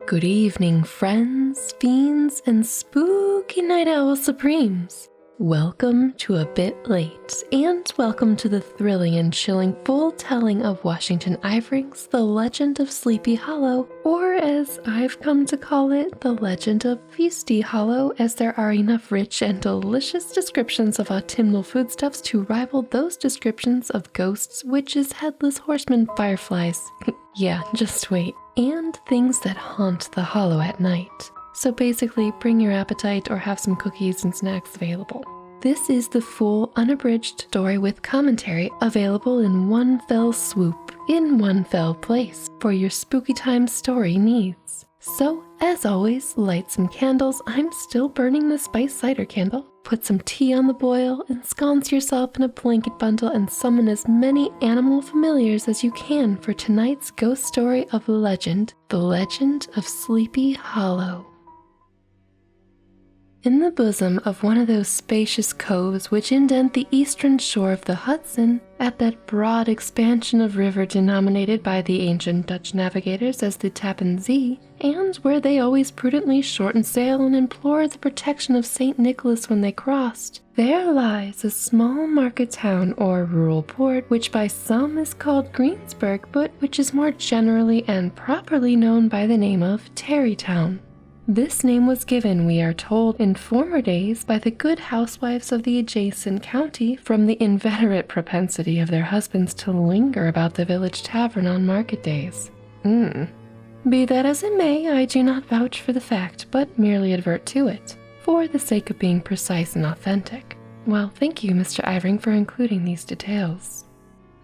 Good evening, friends, fiends, and spooky night owl supremes. Welcome to A Bit Late, and welcome to the thrilling and chilling full telling of Washington Irving's The Legend of Sleepy Hollow, or as I've come to call it, The Legend of Feasty Hollow, as there are enough rich and delicious descriptions of autumnal foodstuffs to rival those descriptions of ghosts, witches, headless horsemen, fireflies. Yeah, just wait. And things that haunt the hollow at night. So basically, bring your appetite or have some cookies and snacks available. This is the full unabridged story with commentary available in one fell swoop, in one fell place, for your spooky time story needs. So, as always, light some candles. I'm still burning the spice cider candle. Put some tea on the boil, ensconce yourself in a blanket bundle, and summon as many animal familiars as you can for tonight's ghost story of legend, The Legend of Sleepy Hollow. In the bosom of one of those spacious coves which indent the eastern shore of the Hudson, at that broad expansion of river denominated by the ancient Dutch navigators as the Tappan Zee, and where they always prudently shortened sail and implored the protection of St. Nicholas when they crossed, there lies a small market town or rural port, which by some is called Greensburg, but which is more generally and properly known by the name of Tarrytown. This name was given, we are told, in former days by the good housewives of the adjacent county from the inveterate propensity of their husbands to linger about the village tavern on market days. Be that as it may, I do not vouch for the fact, but merely advert to it, for the sake of being precise and authentic. Well, thank you, Mr. Irving, for including these details.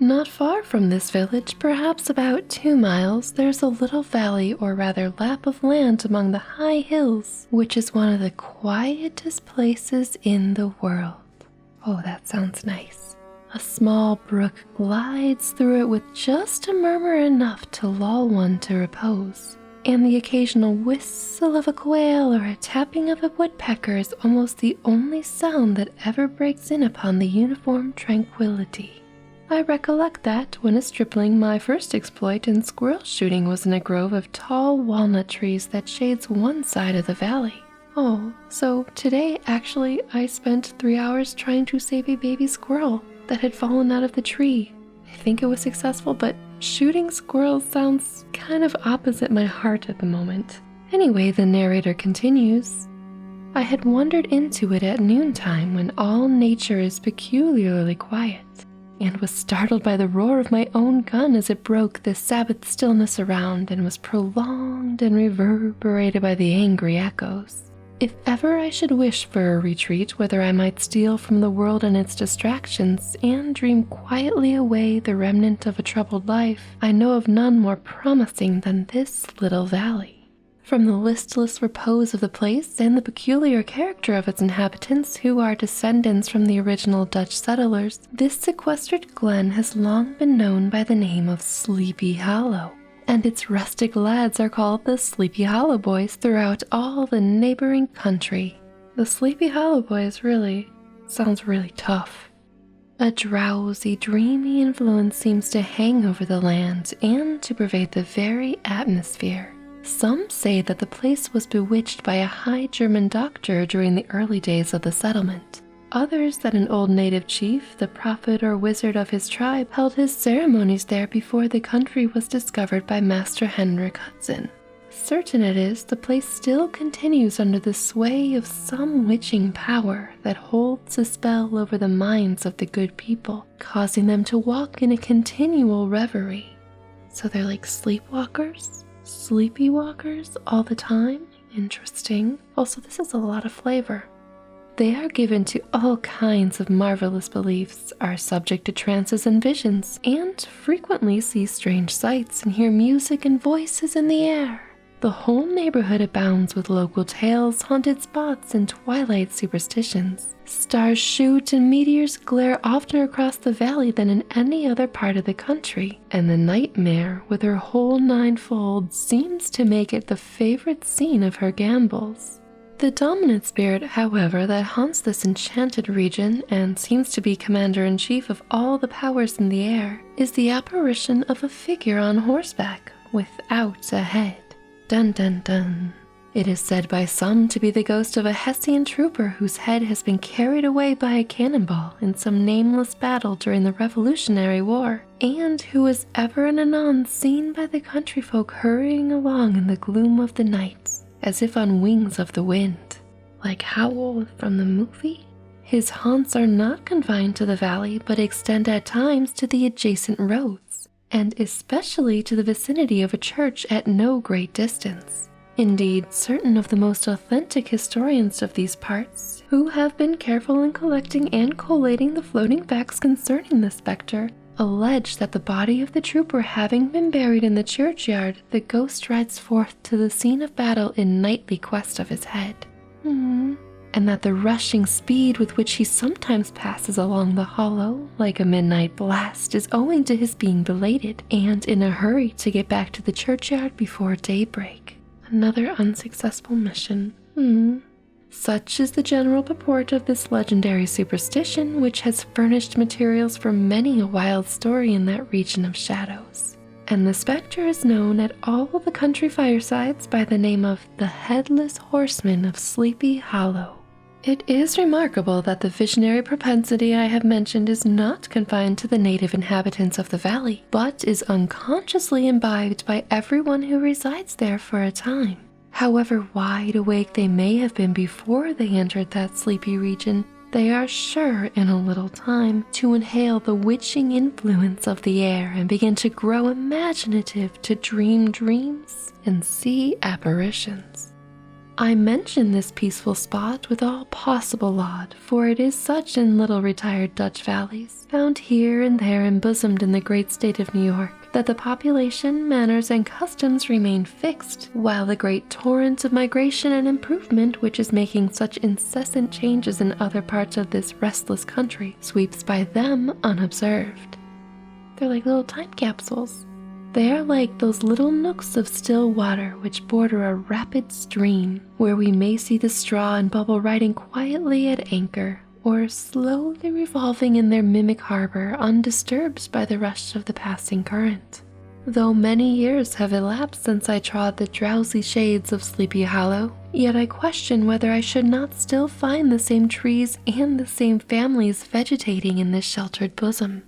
Not far from this village, perhaps about 2 miles, there's a little valley, or rather lap of land among the high hills, which is one of the quietest places in the world. Oh, that sounds nice. A small brook glides through it with just a murmur enough to lull one to repose, and the occasional whistle of a quail or a tapping of a woodpecker is almost the only sound that ever breaks in upon the uniform tranquility. I recollect that, when a stripling, my first exploit in squirrel shooting was in a grove of tall walnut trees that shades one side of the valley. Oh, so today, actually, I spent 3 hours trying to save a baby squirrel that had fallen out of the tree. I think it was successful, but shooting squirrels sounds kind of opposite my heart at the moment. Anyway, the narrator continues. I had wandered into it at noontime when all nature is peculiarly quiet, and was startled by the roar of my own gun as it broke the Sabbath stillness around and was prolonged and reverberated by the angry echoes. If ever I should wish for a retreat whither I might steal from the world and its distractions and dream quietly away the remnant of a troubled life, I know of none more promising than this little valley. From the listless repose of the place and the peculiar character of its inhabitants, who are descendants from the original Dutch settlers, this sequestered glen has long been known by the name of Sleepy Hollow, and its rustic lads are called the Sleepy Hollow Boys throughout all the neighboring country. The Sleepy Hollow Boys sounds really tough. A drowsy, dreamy influence seems to hang over the land and to pervade the very atmosphere. Some say that the place was bewitched by a high German doctor during the early days of the settlement. Others that an old native chief, the prophet or wizard of his tribe, held his ceremonies there before the country was discovered by Master Henrik Hudson. Certain it is, the place still continues under the sway of some witching power that holds a spell over the minds of the good people, causing them to walk in a continual reverie. So they're like sleepwalkers? Sleepy walkers all the time? Interesting. Also, this is a lot of flavor. They are given to all kinds of marvelous beliefs, are subject to trances and visions, and frequently see strange sights and hear music and voices in the air. The whole neighborhood abounds with local tales, haunted spots, and twilight superstitions. Stars shoot and meteors glare oftener across the valley than in any other part of the country, and the nightmare, with her whole ninefold, seems to make it the favorite scene of her gambols. The dominant spirit, however, that haunts this enchanted region and seems to be commander-in-chief of all the powers in the air is the apparition of a figure on horseback without a head. Dun dun dun. It is said by some to be the ghost of a Hessian trooper whose head has been carried away by a cannonball in some nameless battle during the Revolutionary War, and who is ever and anon seen by the country folk hurrying along in the gloom of the night, as if on wings of the wind. Like Howl from the movie? His haunts are not confined to the valley, but extend at times to the adjacent roads, and especially to the vicinity of a church at no great distance. Indeed, certain of the most authentic historians of these parts, who have been careful in collecting and collating the floating facts concerning the spectre, allege that the body of the trooper having been buried in the churchyard, the ghost rides forth to the scene of battle in nightly quest of his head. And that the rushing speed with which he sometimes passes along the hollow, like a midnight blast, is owing to his being belated and in a hurry to get back to the churchyard before daybreak. Another unsuccessful mission. Such is the general purport of this legendary superstition, which has furnished materials for many a wild story in that region of shadows. And the spectre is known at all the country firesides by the name of the Headless Horseman of Sleepy Hollow. It is remarkable that the visionary propensity I have mentioned is not confined to the native inhabitants of the valley, but is unconsciously imbibed by everyone who resides there for a time. However wide awake they may have been before they entered that sleepy region, they are sure in a little time to inhale the witching influence of the air and begin to grow imaginative, to dream dreams and see apparitions. I mention this peaceful spot with all possible laud, for it is such in little retired Dutch valleys, found here and there embosomed in the great state of New York, that the population, manners, and customs remain fixed, while the great torrent of migration and improvement which is making such incessant changes in other parts of this restless country sweeps by them unobserved. They're like little time capsules. They are like those little nooks of still water which border a rapid stream, where we may see the straw and bubble riding quietly at anchor, or slowly revolving in their mimic harbor undisturbed by the rush of the passing current. Though many years have elapsed since I trod the drowsy shades of Sleepy Hollow, yet I question whether I should not still find the same trees and the same families vegetating in this sheltered bosom.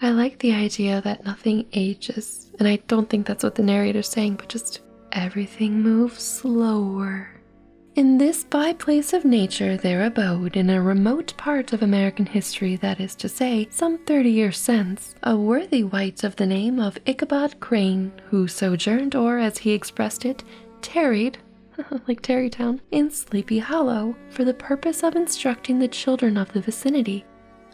I like the idea that nothing ages, and I don't think that's what the narrator's saying, but just everything moves slower. In this by-place of nature there abode, in a remote part of American history, that is to say, some 30 years since, a worthy wight of the name of Ichabod Crane, who sojourned, or as he expressed it, tarried, like Tarrytown, in Sleepy Hollow, for the purpose of instructing the children of the vicinity.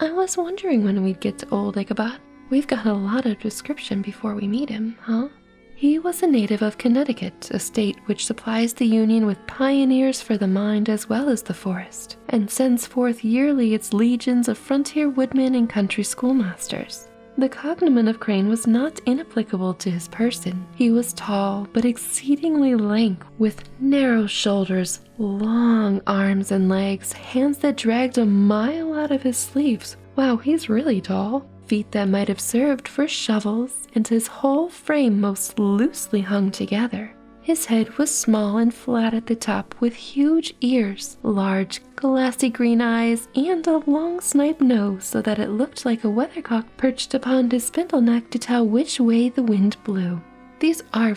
I was wondering when we'd get to old Ichabod. We've got a lot of description before we meet him, huh? He was a native of Connecticut, a state which supplies the Union with pioneers for the mind as well as the forest, and sends forth yearly its legions of frontier woodmen and country schoolmasters. The cognomen of Crane was not inapplicable to his person. He was tall, but exceedingly lank, with narrow shoulders, long arms and legs, hands that dragged a mile out of his sleeves. Wow, he's really tall. Feet that might have served for shovels, and his whole frame most loosely hung together. His head was small and flat at the top, with huge ears, large, glassy green eyes, and a long snipe nose, so that it looked like a weathercock perched upon his spindle neck to tell which way the wind blew. These are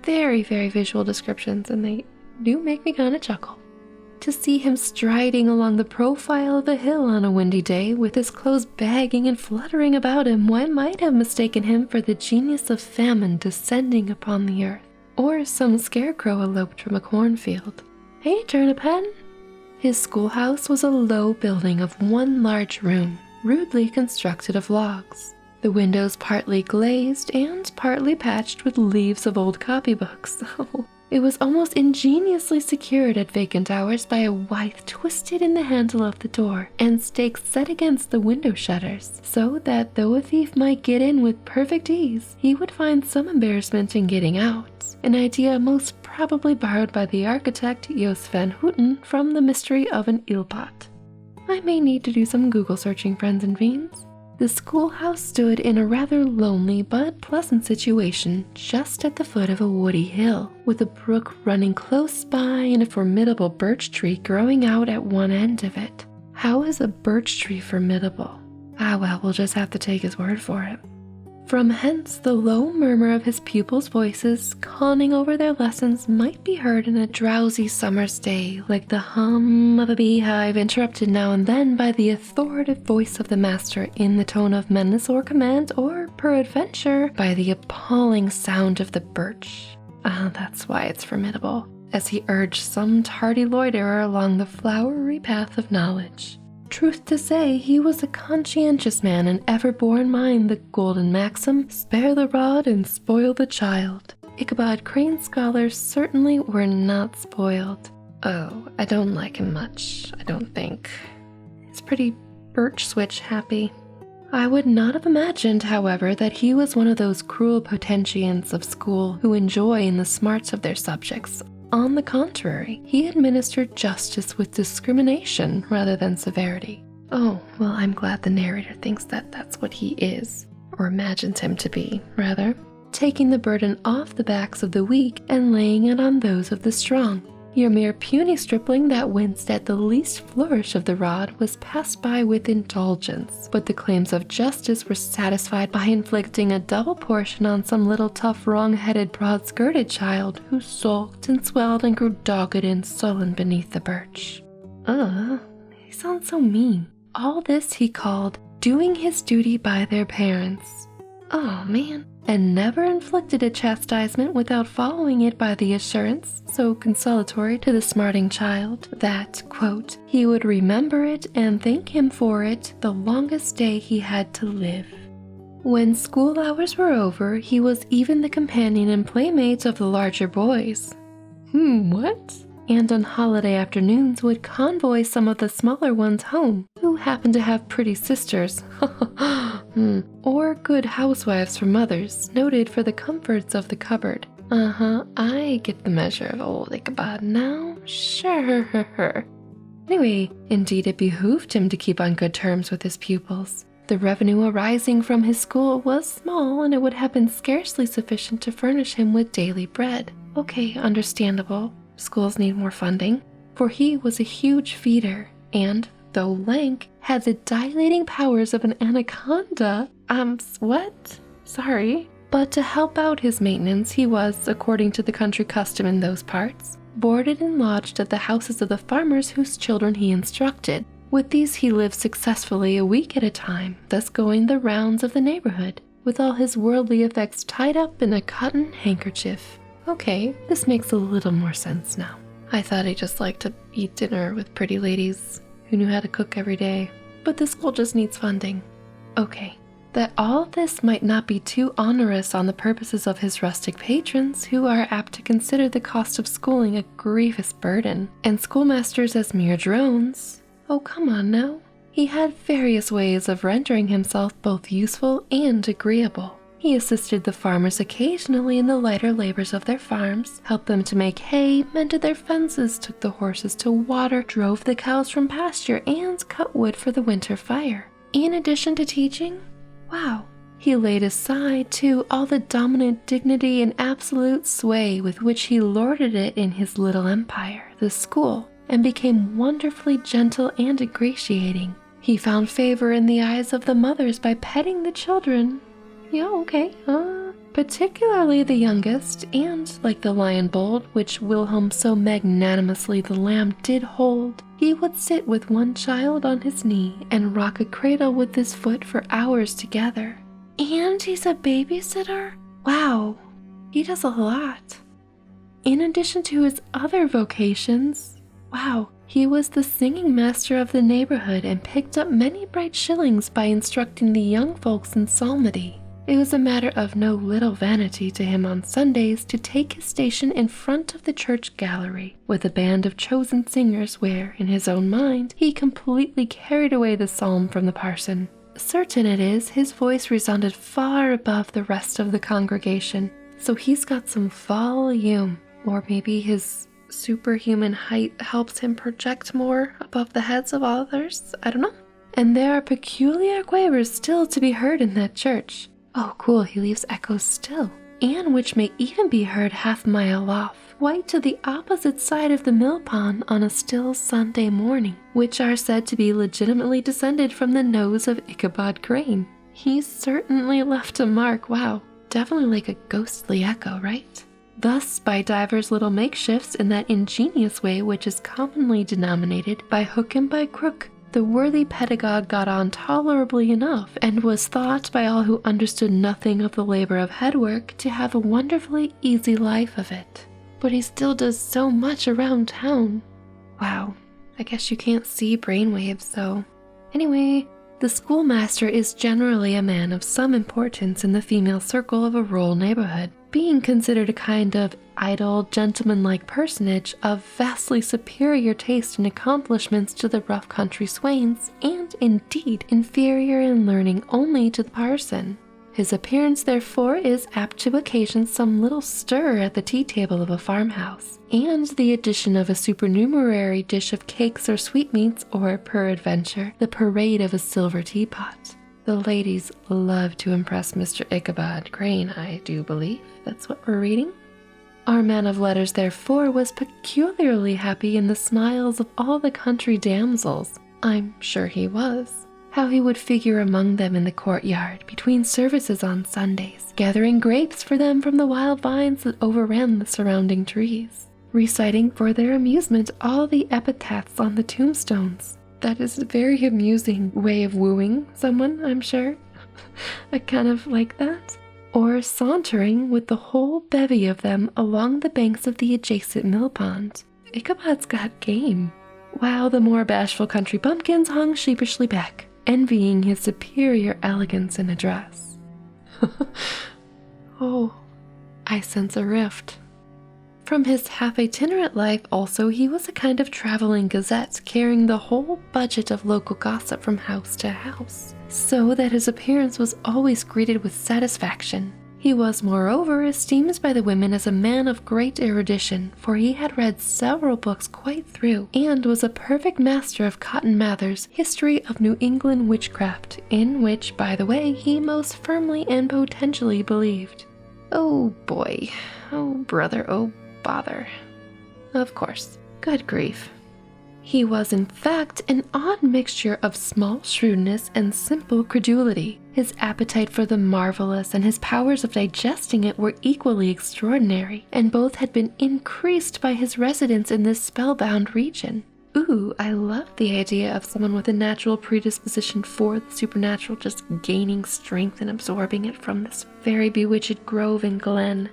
very, very visual descriptions, and they do make me kind of chuckle. To see him striding along the profile of a hill on a windy day, with his clothes bagging and fluttering about him, one might have mistaken him for the genius of famine descending upon the earth, or some scarecrow eloped from a cornfield. Hey, Turnip Hen! His schoolhouse was a low building of one large room, rudely constructed of logs, the windows partly glazed and partly patched with leaves of old copybooks. It was almost ingeniously secured at vacant hours by a withe twisted in the handle of the door, and stakes set against the window shutters, so that though a thief might get in with perfect ease, he would find some embarrassment in getting out, an idea most probably borrowed by the architect Jos van Houten from The Mystery of an Eelpot. I may need to do some Google searching, friends and fiends. The schoolhouse stood in a rather lonely but pleasant situation just at the foot of a woody hill, with a brook running close by and a formidable birch tree growing out at one end of it. How is a birch tree formidable? Well, we'll just have to take his word for it. From hence, the low murmur of his pupils' voices, conning over their lessons, might be heard in a drowsy summer's day, like the hum of a beehive interrupted now and then by the authoritative voice of the master in the tone of menace or command, or, peradventure, by the appalling sound of the birch. That's why it's formidable, as he urged some tardy loiterer along the flowery path of knowledge. Truth to say, he was a conscientious man and ever bore in mind the golden maxim, spare the rod and spoil the child. Ichabod Crane's scholars certainly were not spoiled. I don't like him much, I don't think. He's pretty birch switch happy. I would not have imagined, however, that he was one of those cruel potentiates of school who enjoy in the smarts of their subjects. On the contrary, he administered justice with discrimination rather than severity. Well, I'm glad the narrator thinks that that's what he is, or imagines him to be, rather, taking the burden off the backs of the weak and laying it on those of the strong. Your mere puny stripling that winced at the least flourish of the rod was passed by with indulgence, but the claims of justice were satisfied by inflicting a double portion on some little tough, wrong-headed, broad-skirted child who sulked and swelled and grew dogged and sullen beneath the birch. He sounds so mean. All this he called doing his duty by their parents. Man. And never inflicted a chastisement without following it by the assurance, so consolatory to the smarting child, that, quote, he would remember it and thank him for it the longest day he had to live. When school hours were over, he was even the companion and playmate of the larger boys. What? And on holiday afternoons would convoy some of the smaller ones home, who happened to have pretty sisters, or good housewives for mothers, noted for the comforts of the cupboard. I get the measure of old Ichabod now. Sure. Anyway, indeed it behooved him to keep on good terms with his pupils. The revenue arising from his school was small, and it would have been scarcely sufficient to furnish him with daily bread. Okay, understandable. Schools need more funding, for he was a huge feeder, and, though lank, had the dilating powers of an anaconda. What? Sorry. But to help out his maintenance, he was, according to the country custom in those parts, boarded and lodged at the houses of the farmers whose children he instructed. With these he lived successfully a week at a time, thus going the rounds of the neighborhood, with all his worldly effects tied up in a cotton handkerchief. Okay, this makes a little more sense now. I thought he just liked to eat dinner with pretty ladies who knew how to cook every day, but the school just needs funding. Okay, that all this might not be too onerous on the purposes of his rustic patrons, who are apt to consider the cost of schooling a grievous burden, and schoolmasters as mere drones. Come on now. He had various ways of rendering himself both useful and agreeable. He assisted the farmers occasionally in the lighter labors of their farms, helped them to make hay, mended their fences, took the horses to water, drove the cows from pasture, and cut wood for the winter fire. In addition to teaching, he laid aside, too, all the dominant dignity and absolute sway with which he lorded it in his little empire, the school, and became wonderfully gentle and ingratiating. He found favor in the eyes of the mothers by petting the children. Particularly the youngest, and, like the lion bold, which Wilhelm so magnanimously the lamb did hold, he would sit with one child on his knee and rock a cradle with his foot for hours together. And he's a babysitter? Wow, he does a lot. In addition to his other vocations, he was the singing master of the neighborhood and picked up many bright shillings by instructing the young folks in psalmody. It was a matter of no little vanity to him on Sundays to take his station in front of the church gallery with a band of chosen singers where, in his own mind, he completely carried away the psalm from the parson. Certain it is, his voice resounded far above the rest of the congregation, so he's got some volume, or maybe his superhuman height helps him project more above the heads of others. I don't know. and there are peculiar quavers still to be heard in that church. Oh, cool, he leaves echoes still, and which may even be heard half-mile off, quite to the opposite side of the mill pond on a still Sunday morning, which are said to be legitimately descended from the nose of Ichabod Crane. He certainly left a mark, wow. Definitely like a ghostly echo, right? Thus, by divers little makeshifts in that ingenious way which is commonly denominated by hook and by crook, the worthy pedagogue got on tolerably enough, and was thought by all who understood nothing of the labor of headwork to have a wonderfully easy life of it. But he still does so much around town. Wow, I guess you can't see brainwaves, so. Anyway, the schoolmaster is generally a man of some importance in the female circle of a rural neighborhood, being considered a kind of idle, gentlemanlike personage of vastly superior taste and accomplishments to the rough country swains, and indeed inferior in learning only to the parson. His appearance, therefore, is apt to occasion some little stir at the tea-table of a farmhouse, and the addition of a supernumerary dish of cakes or sweetmeats, or, peradventure, the parade of a silver teapot. The ladies love to impress Mr. Ichabod Crane, I do believe. That's what we're reading. Our man of letters, therefore, was peculiarly happy in the smiles of all the country damsels. I'm sure he was. How he would figure among them in the courtyard between services on Sundays, gathering grapes for them from the wild vines that overran the surrounding trees, reciting for their amusement all the epitaphs on the tombstones. That is a very amusing way of wooing someone, I'm sure. I kind of like that. Or sauntering with the whole bevy of them along the banks of the adjacent mill pond. Ichabod's got game. While the more bashful country bumpkins hung sheepishly back, envying his superior elegance and address. Oh, I sense a rift. From his half-itinerant life also, he was a kind of traveling gazette, carrying the whole budget of local gossip from house to house, so that his appearance was always greeted with satisfaction. He was, moreover, esteemed by the women as a man of great erudition, for he had read several books quite through, and was a perfect master of Cotton Mather's History of New England Witchcraft, in which, by the way, he most firmly and potentially believed. Oh boy, oh brother, oh bother. Of course, good grief. He was, in fact, an odd mixture of small shrewdness and simple credulity. His appetite for the marvelous and his powers of digesting it were equally extraordinary, and both had been increased by his residence in this spellbound region. Ooh, I love the idea of someone with a natural predisposition for the supernatural just gaining strength and absorbing it from this very bewitched grove and glen.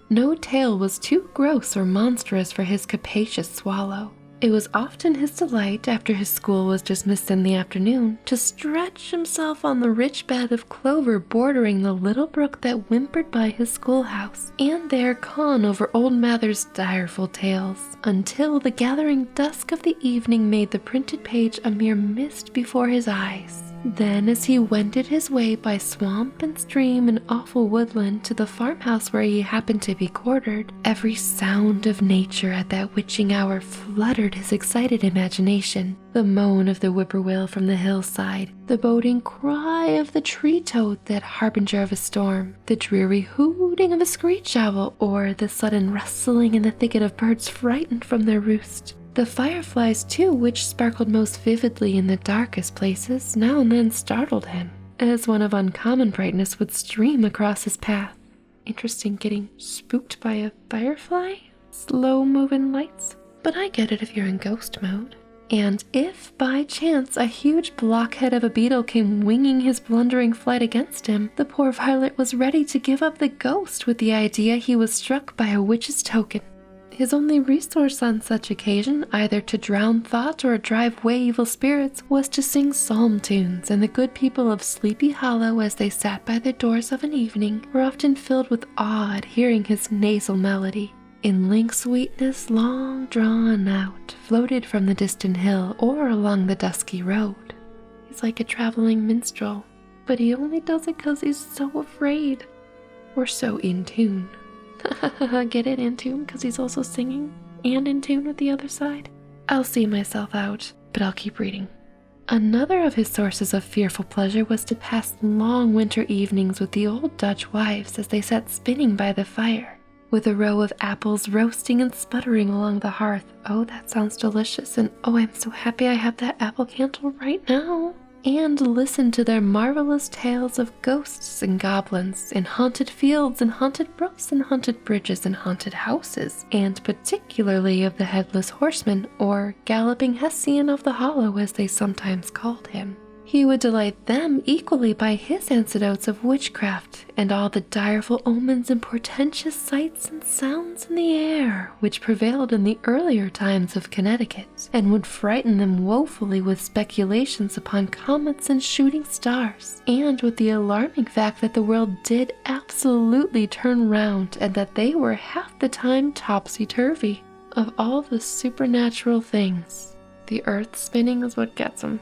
No tale was too gross or monstrous for his capacious swallow. It was often his delight, after his school was dismissed in the afternoon, to stretch himself on the rich bed of clover bordering the little brook that whimpered by his schoolhouse, and there con over old Mather's direful tales, until the gathering dusk of the evening made the printed page a mere mist before his eyes. Then, as he wended his way by swamp and stream and awful woodland to the farmhouse where he happened to be quartered, every sound of nature at that witching hour fluttered his excited imagination. The moan of the whippoorwill from the hillside, the boding cry of the tree-toad, that harbinger of a storm, the dreary hooting of a screech owl, or the sudden rustling in the thicket of birds frightened from their roost. The fireflies, too, which sparkled most vividly in the darkest places, now and then startled him, as one of uncommon brightness would stream across his path. Interesting, getting spooked by a firefly? Slow-moving lights? But I get it if you're in ghost mode. And if, by chance, a huge blockhead of a beetle came winging his blundering flight against him, the poor Violet was ready to give up the ghost with the idea he was struck by a witch's token. His only resource on such occasion, either to drown thought or drive away evil spirits, was to sing psalm tunes, and the good people of Sleepy Hollow, as they sat by their doors of an evening, were often filled with awe at hearing his nasal melody. In link sweetness long drawn out, floated from the distant hill or along the dusky road. He's like a traveling minstrel, but he only does it 'cause he's so afraid. Or so in tune. Get it, in tune, because he's also singing and in tune with the other side? I'll see myself out, but I'll keep reading. Another of his sources of fearful pleasure was to pass long winter evenings with the old Dutch wives as they sat spinning by the fire, with a row of apples roasting and sputtering along the hearth. Oh, that sounds delicious, and oh, I'm so happy I have that apple candle right now. And listen to their marvelous tales of ghosts and goblins, in haunted fields and haunted brooks and haunted bridges and haunted houses, and particularly of the Headless Horseman, or Galloping Hessian of the Hollow as they sometimes called him. He would delight them equally by his anecdotes of witchcraft and all the direful omens and portentous sights and sounds in the air which prevailed in the earlier times of Connecticut, and would frighten them woefully with speculations upon comets and shooting stars, and with the alarming fact that the world did absolutely turn round and that they were half the time topsy-turvy. Of all the supernatural things, the earth spinning is what gets them.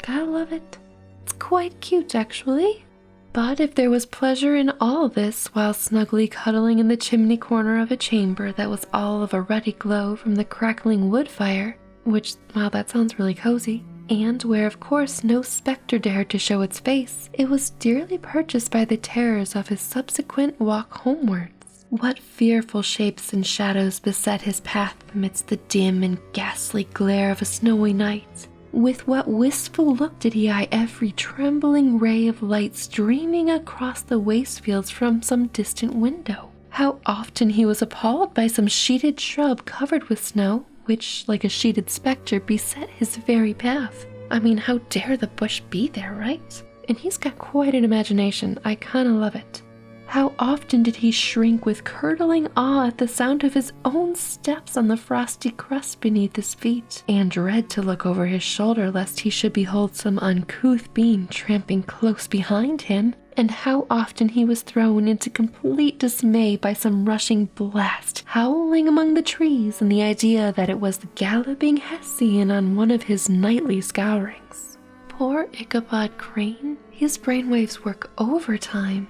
Gotta love it. It's quite cute, actually. But if there was pleasure in all this while snugly cuddling in the chimney corner of a chamber that was all of a ruddy glow from the crackling wood fire, which, wow, that sounds really cozy, and where of course no spectre dared to show its face, it was dearly purchased by the terrors of his subsequent walk homewards. What fearful shapes and shadows beset his path amidst the dim and ghastly glare of a snowy night! With what wistful look did he eye every trembling ray of light streaming across the waste fields from some distant window! How often he was appalled by some sheeted shrub covered with snow, which, like a sheeted spectre, beset his very path. I mean, how dare the bush be there, right? And he's got quite an imagination. I kinda love it. How often did he shrink with curdling awe at the sound of his own steps on the frosty crust beneath his feet, and dread to look over his shoulder lest he should behold some uncouth being tramping close behind him, and how often he was thrown into complete dismay by some rushing blast howling among the trees and the idea that it was the Galloping Hessian on one of his nightly scourings. Poor Ichabod Crane, his brainwaves work overtime.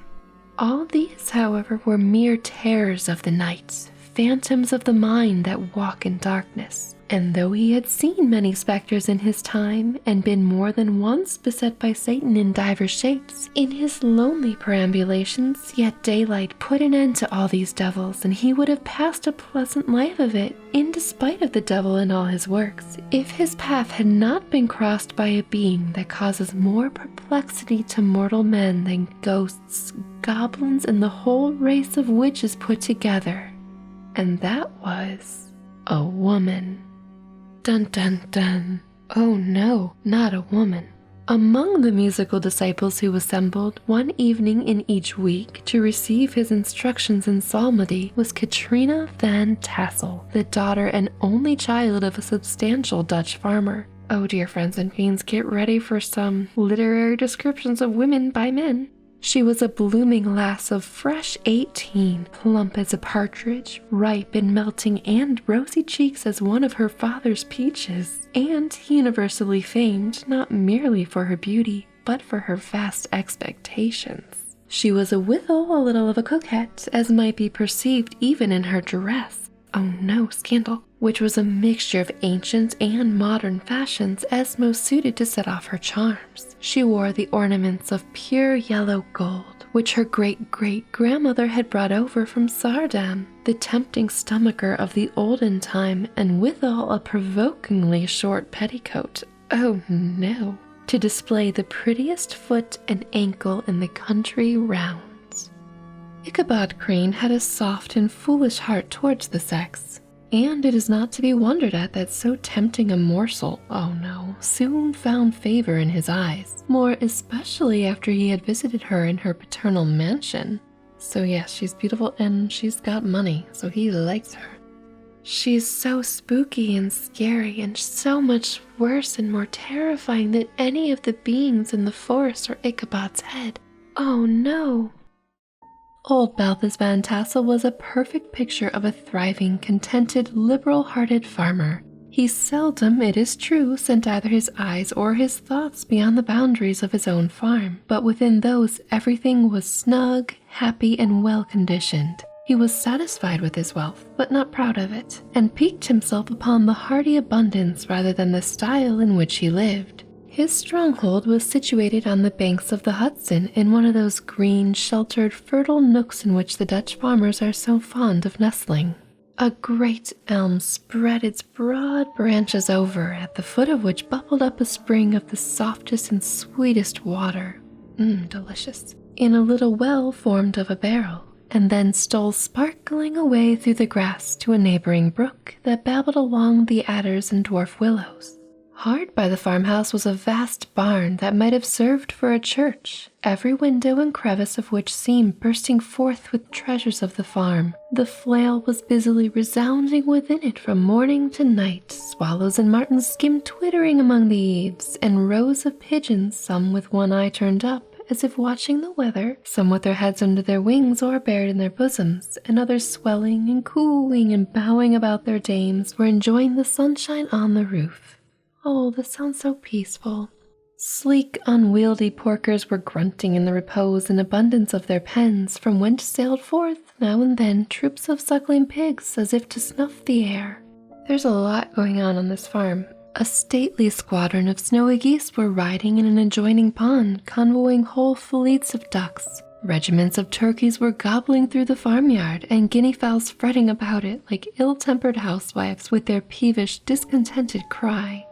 All these, however, were mere terrors of the night, phantoms of the mind that walk in darkness. And though he had seen many spectres in his time, and been more than once beset by Satan in divers shapes, in his lonely perambulations, yet daylight put an end to all these devils, and he would have passed a pleasant life of it, in despite of the devil and all his works, if his path had not been crossed by a being that causes more perplexity to mortal men than ghosts, goblins, and the whole race of witches put together. And that was a woman. Dun dun dun. Oh no, not a woman. Among the musical disciples who assembled one evening in each week to receive his instructions in psalmody was Katrina van Tassel, the daughter and only child of a substantial Dutch farmer. Oh dear friends and fiends, get ready for some literary descriptions of women by men. She was a blooming lass of fresh 18, plump as a partridge, ripe and melting, and rosy cheeks as one of her father's peaches, and universally famed not merely for her beauty, but for her vast expectations. She was withal a little of a coquette, as might be perceived even in her dress. Oh no, scandal! Which was a mixture of ancient and modern fashions as most suited to set off her charms. She wore the ornaments of pure yellow gold, which her great-great-grandmother had brought over from Saardam, the tempting stomacher of the olden time, and withal a provokingly short petticoat. Oh no! To display the prettiest foot and ankle in the country round. Ichabod Crane had a soft and foolish heart towards the sex, and it is not to be wondered at that so tempting a morsel, oh no, soon found favor in his eyes, more especially after he had visited her in her paternal mansion. So yes, she's beautiful and she's got money, so he likes her. She's so spooky and scary and so much worse and more terrifying than any of the beings in the forest or Ichabod's head. Oh no! Old Balthus Van Tassel was a perfect picture of a thriving, contented, liberal-hearted farmer. He seldom, it is true, sent either his eyes or his thoughts beyond the boundaries of his own farm, but within those everything was snug, happy, and well-conditioned. He was satisfied with his wealth, but not proud of it, and piqued himself upon the hearty abundance rather than the style in which he lived. His stronghold was situated on the banks of the Hudson in one of those green, sheltered, fertile nooks in which the Dutch farmers are so fond of nestling. A great elm spread its broad branches over, at the foot of which bubbled up a spring of the softest and sweetest water. Delicious. In a little well formed of a barrel, and then stole sparkling away through the grass to a neighboring brook that babbled along the adders and dwarf willows. Hard by the farmhouse was a vast barn that might have served for a church, every window and crevice of which seemed bursting forth with treasures of the farm. The flail was busily resounding within it from morning to night. Swallows and martins skimmed twittering among the eaves, and rows of pigeons, some with one eye turned up, as if watching the weather, some with their heads under their wings or buried in their bosoms, and others swelling and cooing and bowing about their dames, were enjoying the sunshine on the roof. Oh, this sounds so peaceful. Sleek, unwieldy porkers were grunting in the repose and abundance of their pens, from whence sailed forth, now and then, troops of suckling pigs, as if to snuff the air. There's a lot going on this farm. A stately squadron of snowy geese were riding in an adjoining pond, convoying whole fleets of ducks. Regiments of turkeys were gobbling through the farmyard, and guinea fowls fretting about it like ill-tempered housewives with their peevish, discontented cry.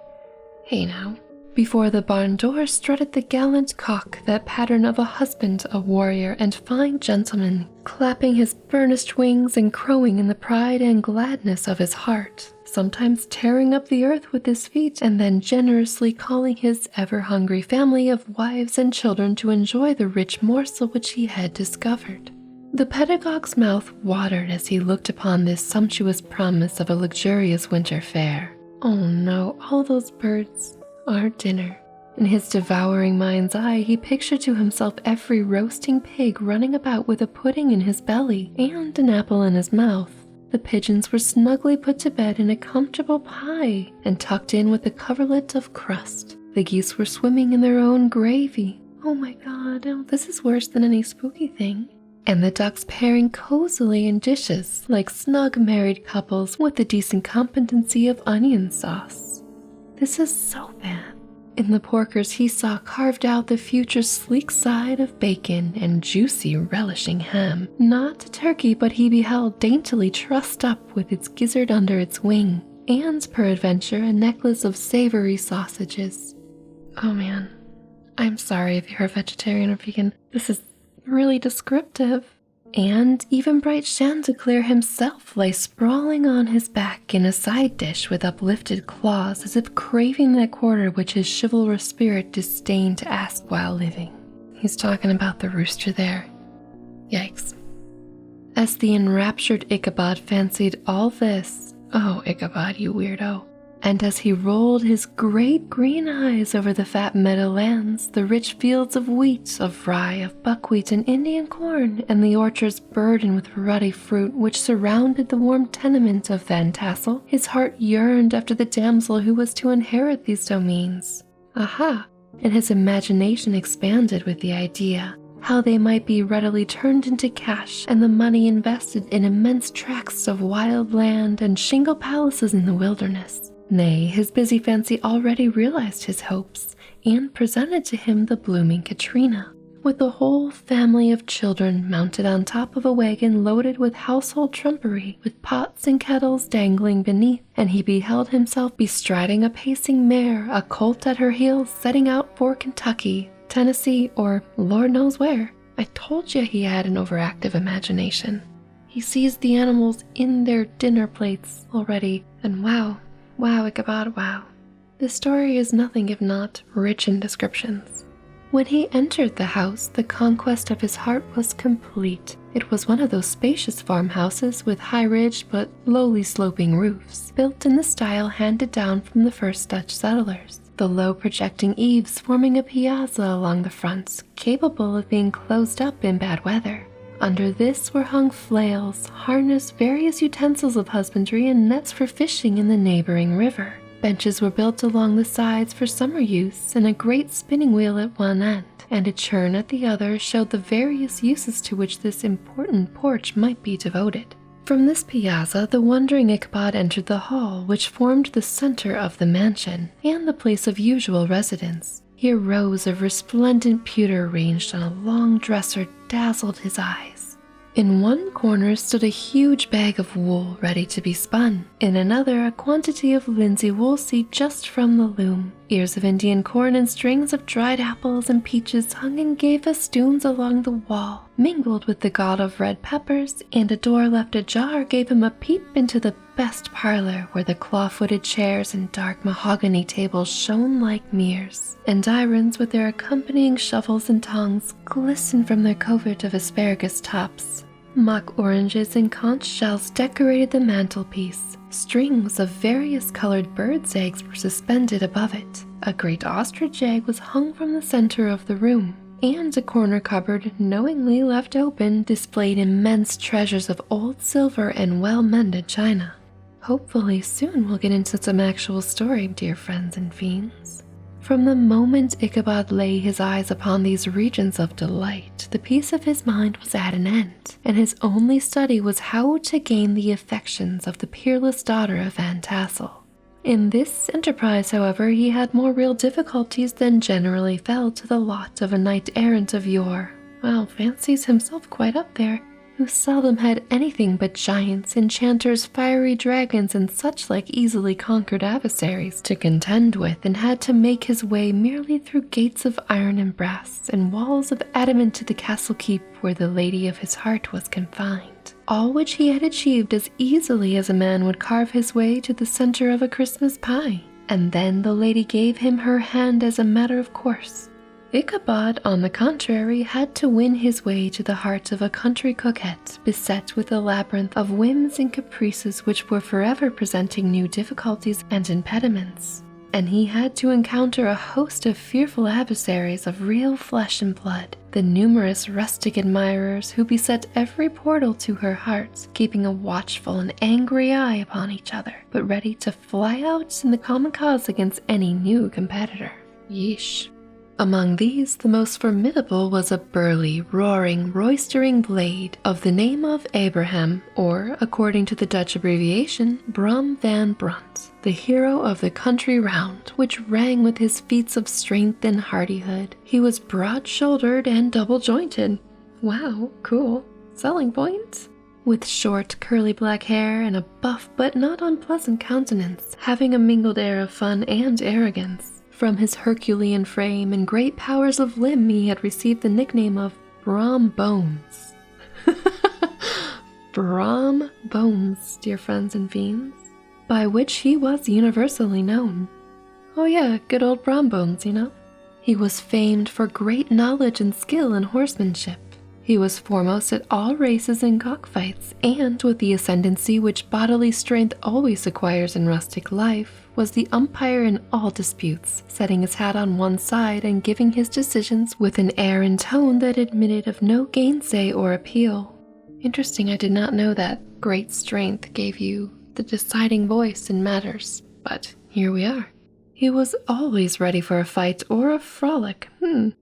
Hey now. Before the barn door strutted the gallant cock, that pattern of a husband, a warrior, and fine gentleman, clapping his burnished wings and crowing in the pride and gladness of his heart, sometimes tearing up the earth with his feet, and then generously calling his ever-hungry family of wives and children to enjoy the rich morsel which he had discovered. The pedagogue's mouth watered as he looked upon this sumptuous promise of a luxurious winter fare. Oh no, all those birds, our dinner. In his devouring mind's eye, he pictured to himself every roasting pig running about with a pudding in his belly and an apple in his mouth. The pigeons were snugly put to bed in a comfortable pie and tucked in with a coverlet of crust. The geese were swimming in their own gravy. Oh my God, this is worse than any spooky thing. And the ducks pairing cozily in dishes like snug married couples with the decent competency of onion sauce. This is so bad. In the porkers he saw carved out the future sleek side of bacon and juicy relishing ham. Not a turkey, but he beheld daintily trussed up with its gizzard under its wing, and peradventure a necklace of savory sausages. Oh man, I'm sorry if you're a vegetarian or vegan. This is really descriptive. And even bright Chanticleer himself lay sprawling on his back in a side dish with uplifted claws, as if craving that quarter which his chivalrous spirit disdained to ask while living. He's talking about the rooster there. Yikes. As the enraptured Ichabod fancied all this, oh Ichabod, you weirdo, and as he rolled his great green eyes over the fat meadowlands, the rich fields of wheat, of rye, of buckwheat and Indian corn, and the orchards burdened with ruddy fruit which surrounded the warm tenement of Van Tassel, his heart yearned after the damsel who was to inherit these domains. Aha! And his imagination expanded with the idea how they might be readily turned into cash and the money invested in immense tracts of wild land and shingle palaces in the wilderness. Nay, his busy fancy already realized his hopes and presented to him the blooming Katrina, with a whole family of children mounted on top of a wagon loaded with household trumpery, with pots and kettles dangling beneath, and he beheld himself bestriding a pacing mare, a colt at her heels, setting out for Kentucky, Tennessee, or Lord knows where. I told you he had an overactive imagination. He sees the animals in their dinner plates already, and wow, Ichabod, wow. This story is nothing if not rich in descriptions. When he entered the house, the conquest of his heart was complete. It was one of those spacious farmhouses with high-ridged but lowly sloping roofs, built in the style handed down from the first Dutch settlers. The low projecting eaves forming a piazza along the front, capable of being closed up in bad weather. Under this were hung flails, harness, various utensils of husbandry, and nets for fishing in the neighboring river. Benches were built along the sides for summer use, and a great spinning wheel at one end, and a churn at the other showed the various uses to which this important porch might be devoted. From this piazza, the wondering Ichabod entered the hall, which formed the center of the mansion and the place of usual residence. Here rows of resplendent pewter arranged on a long dresser dazzled his eyes. In one corner stood a huge bag of wool ready to be spun. In another, a quantity of linsey woolsey just from the loom. Ears of Indian corn and strings of dried apples and peaches hung in gay festoons along the wall, mingled with the gold of red peppers, and a door left ajar gave him a peep into the best parlor, where the claw-footed chairs and dark mahogany tables shone like mirrors, and irons with their accompanying shovels and tongs glistened from their covert of asparagus tops. Mock oranges and conch shells decorated the mantelpiece. Strings of various colored birds' eggs were suspended above it. A great ostrich egg was hung from the center of the room, and a corner cupboard, knowingly left open, displayed immense treasures of old silver and well-mended china. Hopefully soon we'll get into some actual story, dear friends and fiends. From the moment Ichabod lay his eyes upon these regions of delight, the peace of his mind was at an end, and his only study was how to gain the affections of the peerless daughter of Van Tassel. In this enterprise, however, he had more real difficulties than generally fell to the lot of a knight-errant of yore. Well, fancies himself quite up there, who seldom had anything but giants, enchanters, fiery dragons, and such like easily conquered adversaries to contend with, and had to make his way merely through gates of iron and brass, and walls of adamant to the castle keep where the lady of his heart was confined. All which he had achieved as easily as a man would carve his way to the center of a Christmas pie. And then the lady gave him her hand as a matter of course. Ichabod, on the contrary, had to win his way to the heart of a country coquette, beset with a labyrinth of whims and caprices which were forever presenting new difficulties and impediments. And he had to encounter a host of fearful adversaries of real flesh and blood, the numerous rustic admirers who beset every portal to her heart, keeping a watchful and angry eye upon each other, but ready to fly out in the common cause against any new competitor. Yeesh. Among these, the most formidable was a burly, roaring, roistering blade of the name of Abraham, or, according to the Dutch abbreviation, Brom van Brunt, the hero of the country round, which rang with his feats of strength and hardihood. He was broad-shouldered and double-jointed. Wow, cool. Selling point? With short, curly black hair and a buff but not unpleasant countenance, having a mingled air of fun and arrogance. From his Herculean frame and great powers of limb, he had received the nickname of Brom Bones. Brom Bones, dear friends and fiends, by which he was universally known. Oh yeah, good old Brom Bones, you know. He was famed for great knowledge and skill in horsemanship. He was foremost at all races and cockfights, and with the ascendancy which bodily strength always acquires in rustic life, was the umpire in all disputes, setting his hat on one side and giving his decisions with an air and tone that admitted of no gainsay or appeal. Interesting, I did not know that great strength gave you the deciding voice in matters, but here we are. He was always ready for a fight or a frolic,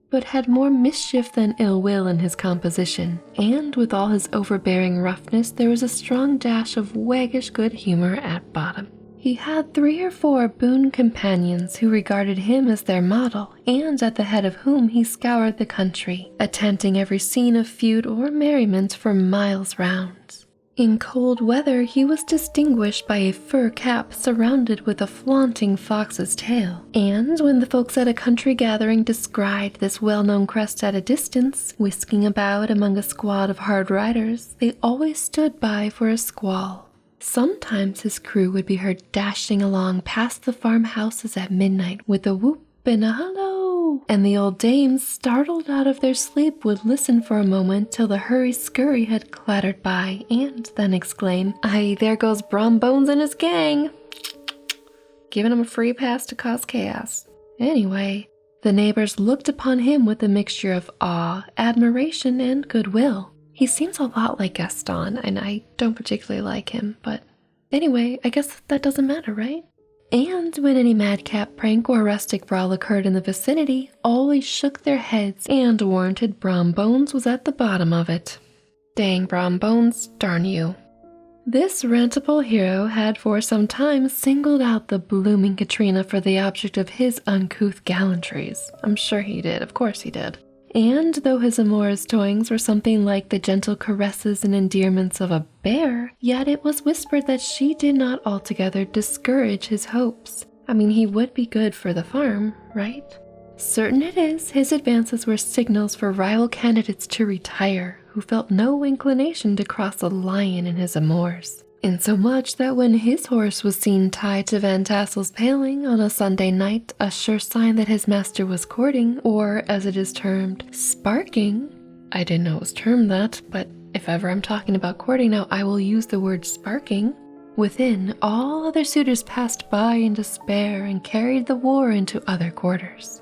but had more mischief than ill will in his composition, and with all his overbearing roughness there was a strong dash of waggish good humor at bottom. He had 3 or 4 boon companions who regarded him as their model, and at the head of whom he scoured the country, attending every scene of feud or merriment for miles round. In cold weather he was distinguished by a fur cap surrounded with a flaunting fox's tail, and when the folks at a country gathering descried this well-known crest at a distance, whisking about among a squad of hard riders, they always stood by for a squall. Sometimes his crew would be heard dashing along past the farmhouses at midnight with a whoop and a hello, and the old dames, startled out of their sleep, would listen for a moment till the hurry-scurry had clattered by, and then exclaim, "Aye, there goes Brom Bones and his gang!" Giving him a free pass to cause chaos. Anyway, the neighbors looked upon him with a mixture of awe, admiration, and goodwill. He seems a lot like Gaston, and I don't particularly like him, but anyway, I guess that doesn't matter, right? And when any madcap prank or rustic brawl occurred in the vicinity, always shook their heads and warranted Brom Bones was at the bottom of it. Dang Brom Bones, darn you. This rantable hero had for some time singled out the blooming Katrina for the object of his uncouth gallantries. I'm sure he did, of course he did. And though his amour's toyings were something like the gentle caresses and endearments of a bear, yet it was whispered that she did not altogether discourage his hopes. I mean, he would be good for the farm, right? Certain it is, his advances were signals for rival candidates to retire, who felt no inclination to cross a lion in his amours. Insomuch that when his horse was seen tied to Van Tassel's paling on a Sunday night, a sure sign that his master was courting, or as it is termed, sparking. I didn't know it was termed that, but if ever I'm talking about courting now, I will use the word sparking. Within, all other suitors passed by in despair and carried the war into other quarters.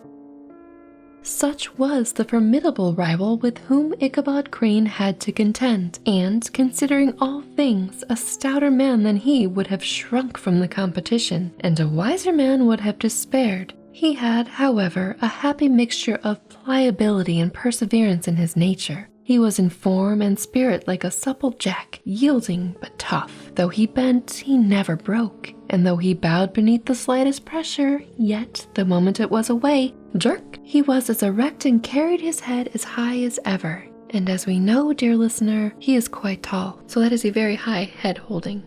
Such was the formidable rival with whom Ichabod Crane had to contend, and, considering all things, a stouter man than he would have shrunk from the competition, and a wiser man would have despaired. He had, however, a happy mixture of pliability and perseverance in his nature. He was in form and spirit like a supple jack, yielding but tough. Though he bent, he never broke, and though he bowed beneath the slightest pressure, yet, the moment it was away, jerk, he was as erect and carried his head as high as ever. And as we know, dear listener, he is quite tall, so that is a very high head holding.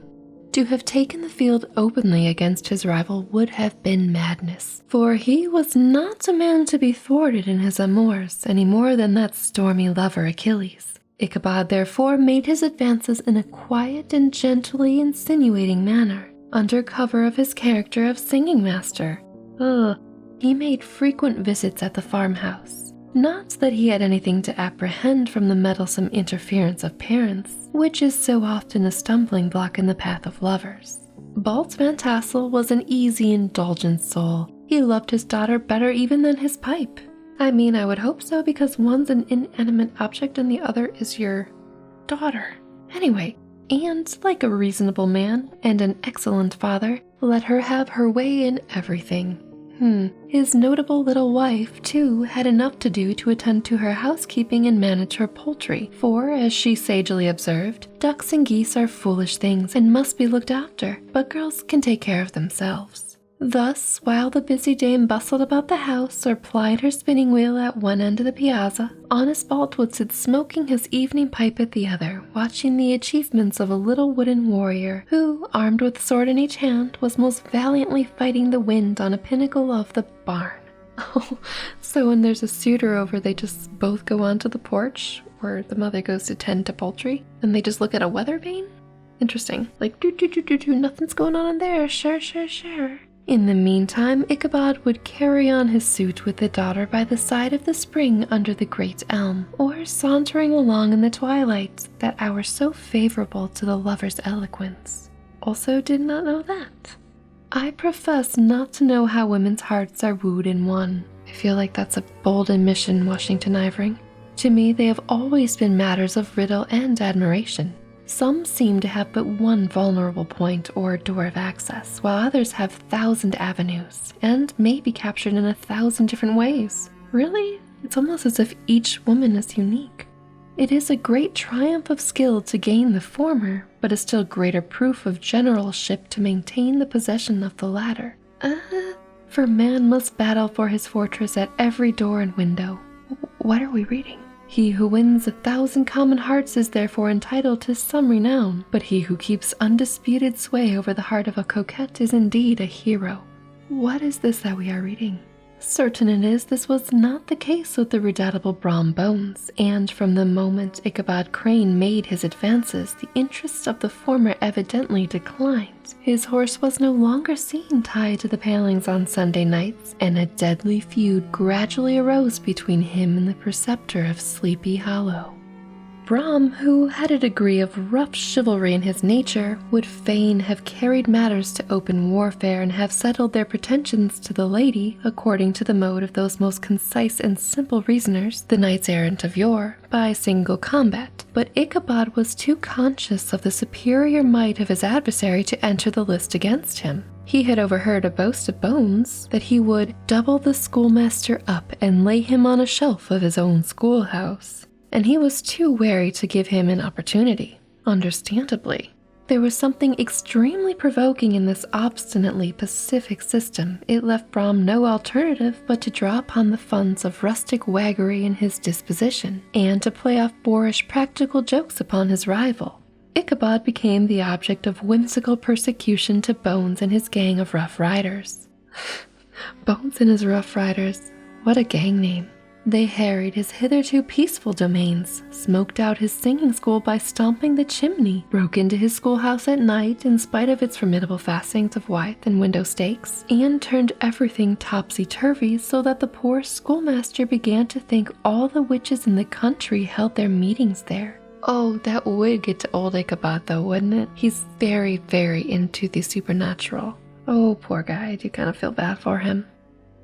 To have taken the field openly against his rival would have been madness, for he was not a man to be thwarted in his amours any more than that stormy lover Achilles. Ichabod therefore made his advances in a quiet and gently insinuating manner, under cover of his character of singing master. He made frequent visits at the farmhouse. Not that he had anything to apprehend from the meddlesome interference of parents, which is so often a stumbling block in the path of lovers. Balt Van Tassel was an easy, indulgent soul. He loved his daughter better even than his pipe. I mean, I would hope so, because one's an inanimate object and the other is your daughter. Anyway, and like a reasonable man and an excellent father, let her have her way in everything. His notable little wife, too, had enough to do to attend to her housekeeping and manage her poultry, for, as she sagely observed, ducks and geese are foolish things and must be looked after, but girls can take care of themselves. Thus, while the busy dame bustled about the house or plied her spinning wheel at one end of the piazza, honest Balt would sit smoking his evening pipe at the other, watching the achievements of a little wooden warrior who, armed with sword in each hand, was most valiantly fighting the wind on a pinnacle of the barn. Oh, so when there's a suitor over, they just both go onto the porch where the mother goes to tend to poultry, and they just look at a weather vane? Interesting. Like, nothing's going on in there. Sure. In the meantime, Ichabod would carry on his suit with the daughter by the side of the spring under the great elm, or sauntering along in the twilight, that hour so favorable to the lover's eloquence. Also did not know that. I profess not to know how women's hearts are wooed and won. I feel like that's a bold admission, Washington Irving. To me, they have always been matters of riddle and admiration. Some seem to have but one vulnerable point or door of access, while others have 1,000 avenues, and may be captured in 1,000 different ways. Really? It's almost as if each woman is unique. It is a great triumph of skill to gain the former, but a still greater proof of generalship to maintain the possession of the latter. For man must battle for his fortress at every door and window. What are we reading? He who wins 1,000 common hearts is therefore entitled to some renown, but he who keeps undisputed sway over the heart of a coquette is indeed a hero. What is this that we are reading? Certain it is this was not the case with the redoubtable Brom Bones, and from the moment Ichabod Crane made his advances, the interest of the former evidently declined. His horse was no longer seen tied to the palings on Sunday nights, and a deadly feud gradually arose between him and the preceptor of Sleepy Hollow. Brom, who had a degree of rough chivalry in his nature, would fain have carried matters to open warfare and have settled their pretensions to the lady, according to the mode of those most concise and simple reasoners, the knights-errant of yore, by single combat. But Ichabod was too conscious of the superior might of his adversary to enter the list against him. He had overheard a boast of Bones that he would double the schoolmaster up and lay him on a shelf of his own schoolhouse. And he was too wary to give him an opportunity, understandably. There was something extremely provoking in this obstinately pacific system. It left Brom no alternative but to draw upon the funds of rustic waggery in his disposition, and to play off boorish practical jokes upon his rival. Ichabod became the object of whimsical persecution to Bones and his gang of Rough Riders. Bones and his Rough Riders, what a gang name. They harried his hitherto peaceful domains, smoked out his singing school by stomping the chimney, broke into his schoolhouse at night in spite of its formidable fastenings of withe and window stakes, and turned everything topsy-turvy so that the poor schoolmaster began to think all the witches in the country held their meetings there. Oh, that would get to old Ichabod though, wouldn't it? He's very, very into the supernatural. Oh, poor guy, I do kind of feel bad for him.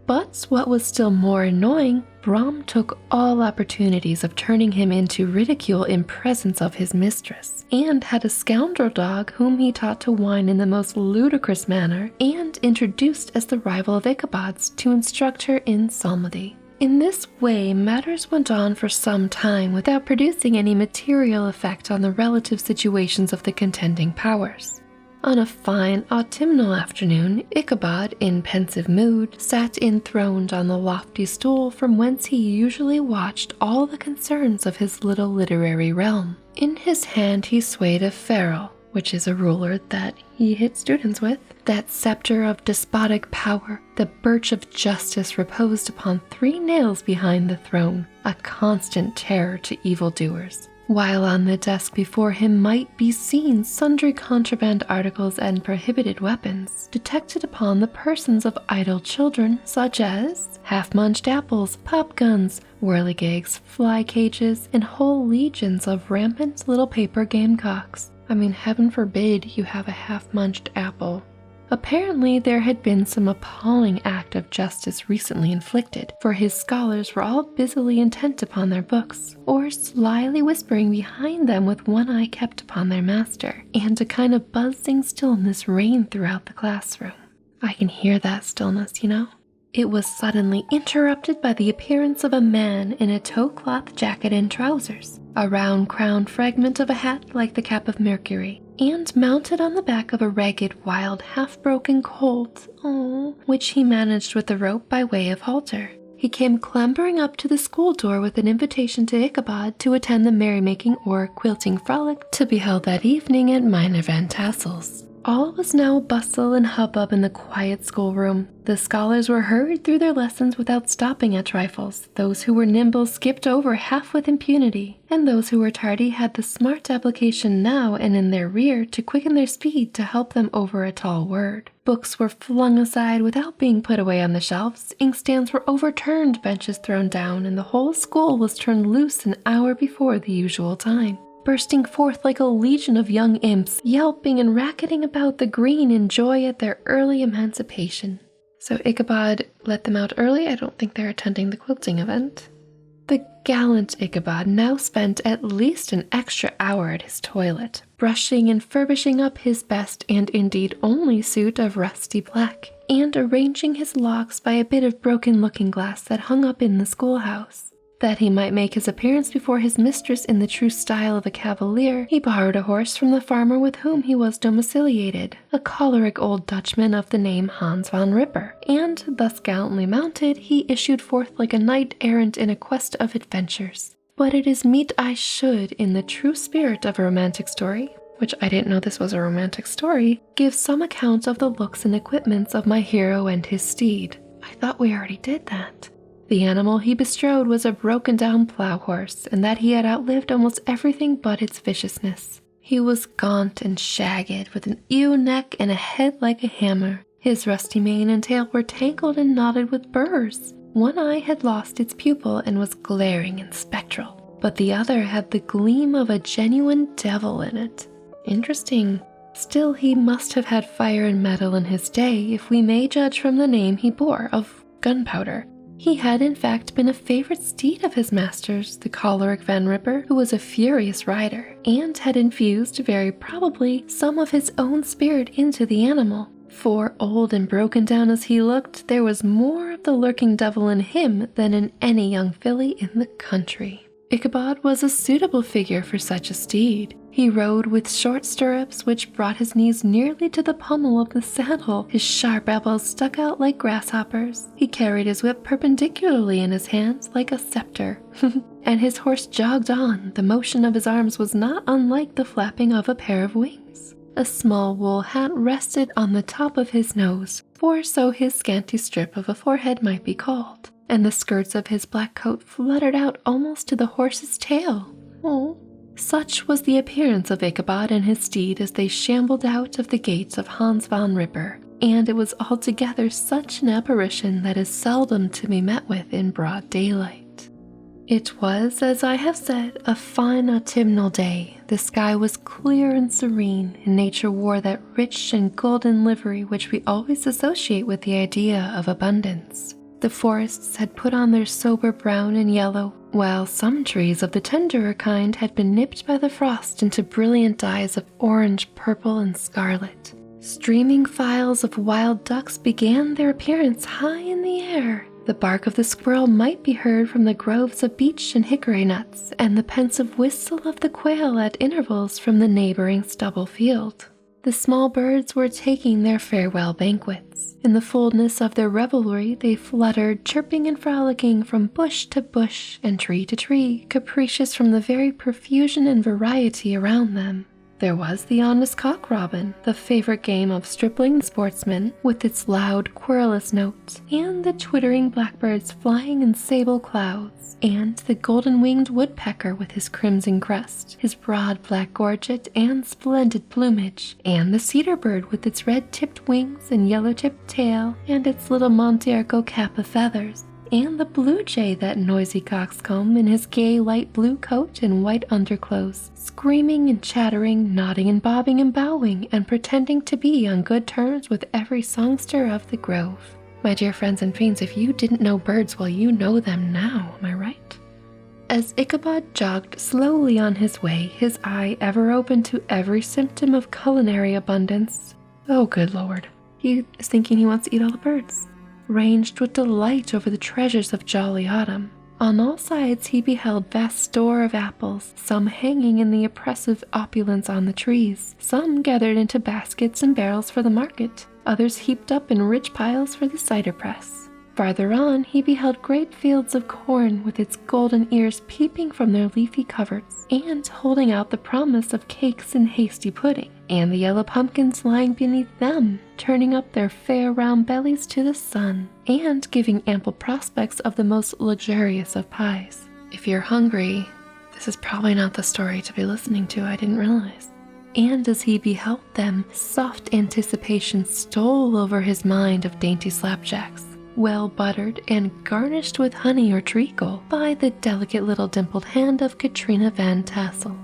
But what was still more annoying, Brom took all opportunities of turning him into ridicule in presence of his mistress, and had a scoundrel dog whom he taught to whine in the most ludicrous manner, and introduced as the rival of Ichabod's to instruct her in psalmody. In this way, matters went on for some time without producing any material effect on the relative situations of the contending powers. On a fine autumnal afternoon, Ichabod, in pensive mood, sat enthroned on the lofty stool from whence he usually watched all the concerns of his little literary realm. In his hand he swayed a ferule, which is a ruler that he hit students with. That scepter of despotic power, the birch of justice reposed upon 3 nails behind the throne, a constant terror to evildoers. While on the desk before him might be seen sundry contraband articles and prohibited weapons, detected upon the persons of idle children, such as half-munched apples, pop-guns, whirligigs, fly-cages, and whole legions of rampant little paper gamecocks. I mean, heaven forbid you have a half-munched apple. Apparently, there had been some appalling act of justice recently inflicted, for his scholars were all busily intent upon their books, or slyly whispering behind them with one eye kept upon their master, and a kind of buzzing stillness reigned throughout the classroom. I can hear that stillness, you know? It was suddenly interrupted by the appearance of a man in a tow-cloth jacket and trousers, a round-crowned fragment of a hat like the cap of Mercury, and mounted on the back of a ragged, wild, half-broken colt, which he managed with a rope by way of halter. He came clambering up to the school door with an invitation to Ichabod to attend the merrymaking or quilting frolic to be held that evening at Minor Van Tassels. All was now bustle and hubbub in the quiet schoolroom. The scholars were hurried through their lessons without stopping at trifles. Those who were nimble skipped over half with impunity, and those who were tardy had the smart application now and in their rear to quicken their speed to help them over a tall word. Books were flung aside without being put away on the shelves, inkstands were overturned, benches thrown down, and the whole school was turned loose an hour before the usual time, bursting forth like a legion of young imps, yelping and racketing about the green in joy at their early emancipation. So Ichabod let them out early? I don't think they're attending the quilting event. The gallant Ichabod now spent at least an extra hour at his toilet, brushing and furbishing up his best and indeed only suit of rusty black, and arranging his locks by a bit of broken looking-glass that hung up in the schoolhouse. That he might make his appearance before his mistress in the true style of a cavalier, he borrowed a horse from the farmer with whom he was domiciliated, a choleric old Dutchman of the name Hans van Ripper, and, thus gallantly mounted, he issued forth like a knight-errant in a quest of adventures. But it is meet I should, in the true spirit of a romantic story, which I didn't know this was a romantic story, give some account of the looks and equipments of my hero and his steed. I thought we already did that. The animal he bestrode was a broken-down plough horse, and that he had outlived almost everything but its viciousness. He was gaunt and shagged, with an ewe neck and a head like a hammer. His rusty mane and tail were tangled and knotted with burrs. One eye had lost its pupil and was glaring and spectral, but the other had the gleam of a genuine devil in it. Interesting. Still, he must have had fire and metal in his day, if we may judge from the name he bore of Gunpowder. He had in fact been a favorite steed of his master's, the choleric Van Ripper, who was a furious rider, and had infused, very probably, some of his own spirit into the animal. For, old and broken down as he looked, there was more of the lurking devil in him than in any young filly in the country. Ichabod was a suitable figure for such a steed. He rode with short stirrups which brought his knees nearly to the pommel of the saddle. His sharp elbows stuck out like grasshoppers. He carried his whip perpendicularly in his hands like a scepter. And his horse jogged on. The motion of his arms was not unlike the flapping of a pair of wings. A small wool hat rested on the top of his nose, for so his scanty strip of a forehead might be called, and the skirts of his black coat fluttered out almost to the horse's tail. Oh, such was the appearance of Ichabod and his steed as they shambled out of the gates of Hans von Ripper, and it was altogether such an apparition that is seldom to be met with in broad daylight. It was, as I have said, a fine autumnal day. The sky was clear and serene, and nature wore that rich and golden livery which we always associate with the idea of abundance. The forests had put on their sober brown and yellow, while some trees of the tenderer kind had been nipped by the frost into brilliant dyes of orange, purple, and scarlet. Streaming files of wild ducks began their appearance high in the air. The bark of the squirrel might be heard from the groves of beech and hickory nuts, and the pensive whistle of the quail at intervals from the neighboring stubble field. The small birds were taking their farewell banquets. In the fullness of their revelry, they fluttered, chirping and frolicking from bush to bush and tree to tree, capricious from the very profusion and variety around them. There was the honest cock robin, the favorite game of stripling sportsmen, with its loud, querulous note, and the twittering blackbirds flying in sable clouds, and the golden-winged woodpecker with his crimson crest, his broad black gorget and splendid plumage, and the cedar bird with its red-tipped wings and yellow-tipped tail, and its little Monterco cap of feathers, and the blue jay, that noisy coxcomb, in his gay light blue coat and white underclothes, screaming and chattering, nodding and bobbing and bowing, and pretending to be on good terms with every songster of the grove. My dear friends and fiends, if you didn't know birds, well, you know them now, am I right? As Ichabod jogged slowly on his way, his eye ever open to every symptom of culinary abundance. Oh, good Lord, he is thinking he wants to eat all the birds. Ranged with delight over the treasures of jolly autumn. On all sides he beheld vast store of apples, some hanging in the oppressive opulence on the trees, some gathered into baskets and barrels for the market, others heaped up in rich piles for the cider press. Farther on he beheld great fields of corn with its golden ears peeping from their leafy coverts, and holding out the promise of cakes and hasty pudding, and the yellow pumpkins lying beneath them, turning up their fair round bellies to the sun, and giving ample prospects of the most luxurious of pies. If you're hungry, this is probably not the story to be listening to, I didn't realize. And as he beheld them, soft anticipation stole over his mind of dainty slapjacks, well buttered and garnished with honey or treacle by the delicate little dimpled hand of Katrina van Tassel.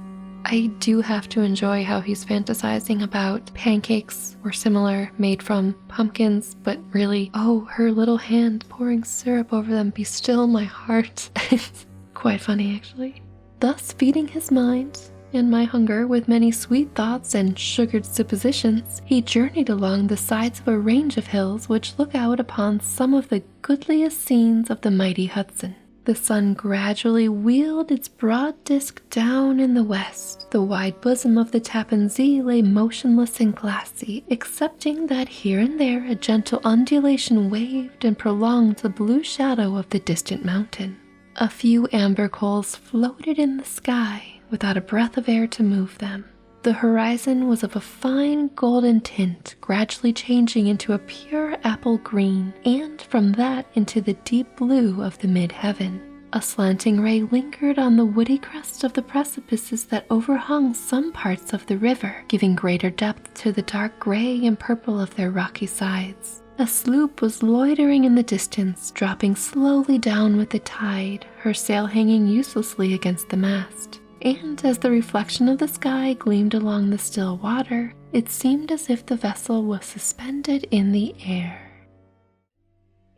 I do have to enjoy how he's fantasizing about pancakes or similar made from pumpkins, but really, oh, her little hand pouring syrup over them, be still my heart. It's quite funny, actually. Thus feeding his mind and my hunger with many sweet thoughts and sugared suppositions, he journeyed along the sides of a range of hills which look out upon some of the goodliest scenes of the mighty Hudson. The sun gradually wheeled its broad disk down in the west. The wide bosom of the Tappan Zee lay motionless and glassy, excepting that here and there a gentle undulation waved and prolonged the blue shadow of the distant mountain. A few amber coals floated in the sky, without a breath of air to move them. The horizon was of a fine golden tint, gradually changing into a pure apple green, and from that into the deep blue of the mid-heaven. A slanting ray lingered on the woody crest of the precipices that overhung some parts of the river, giving greater depth to the dark gray and purple of their rocky sides. A sloop was loitering in the distance, dropping slowly down with the tide, her sail hanging uselessly against the mast. And as the reflection of the sky gleamed along the still water, it seemed as if the vessel was suspended in the air.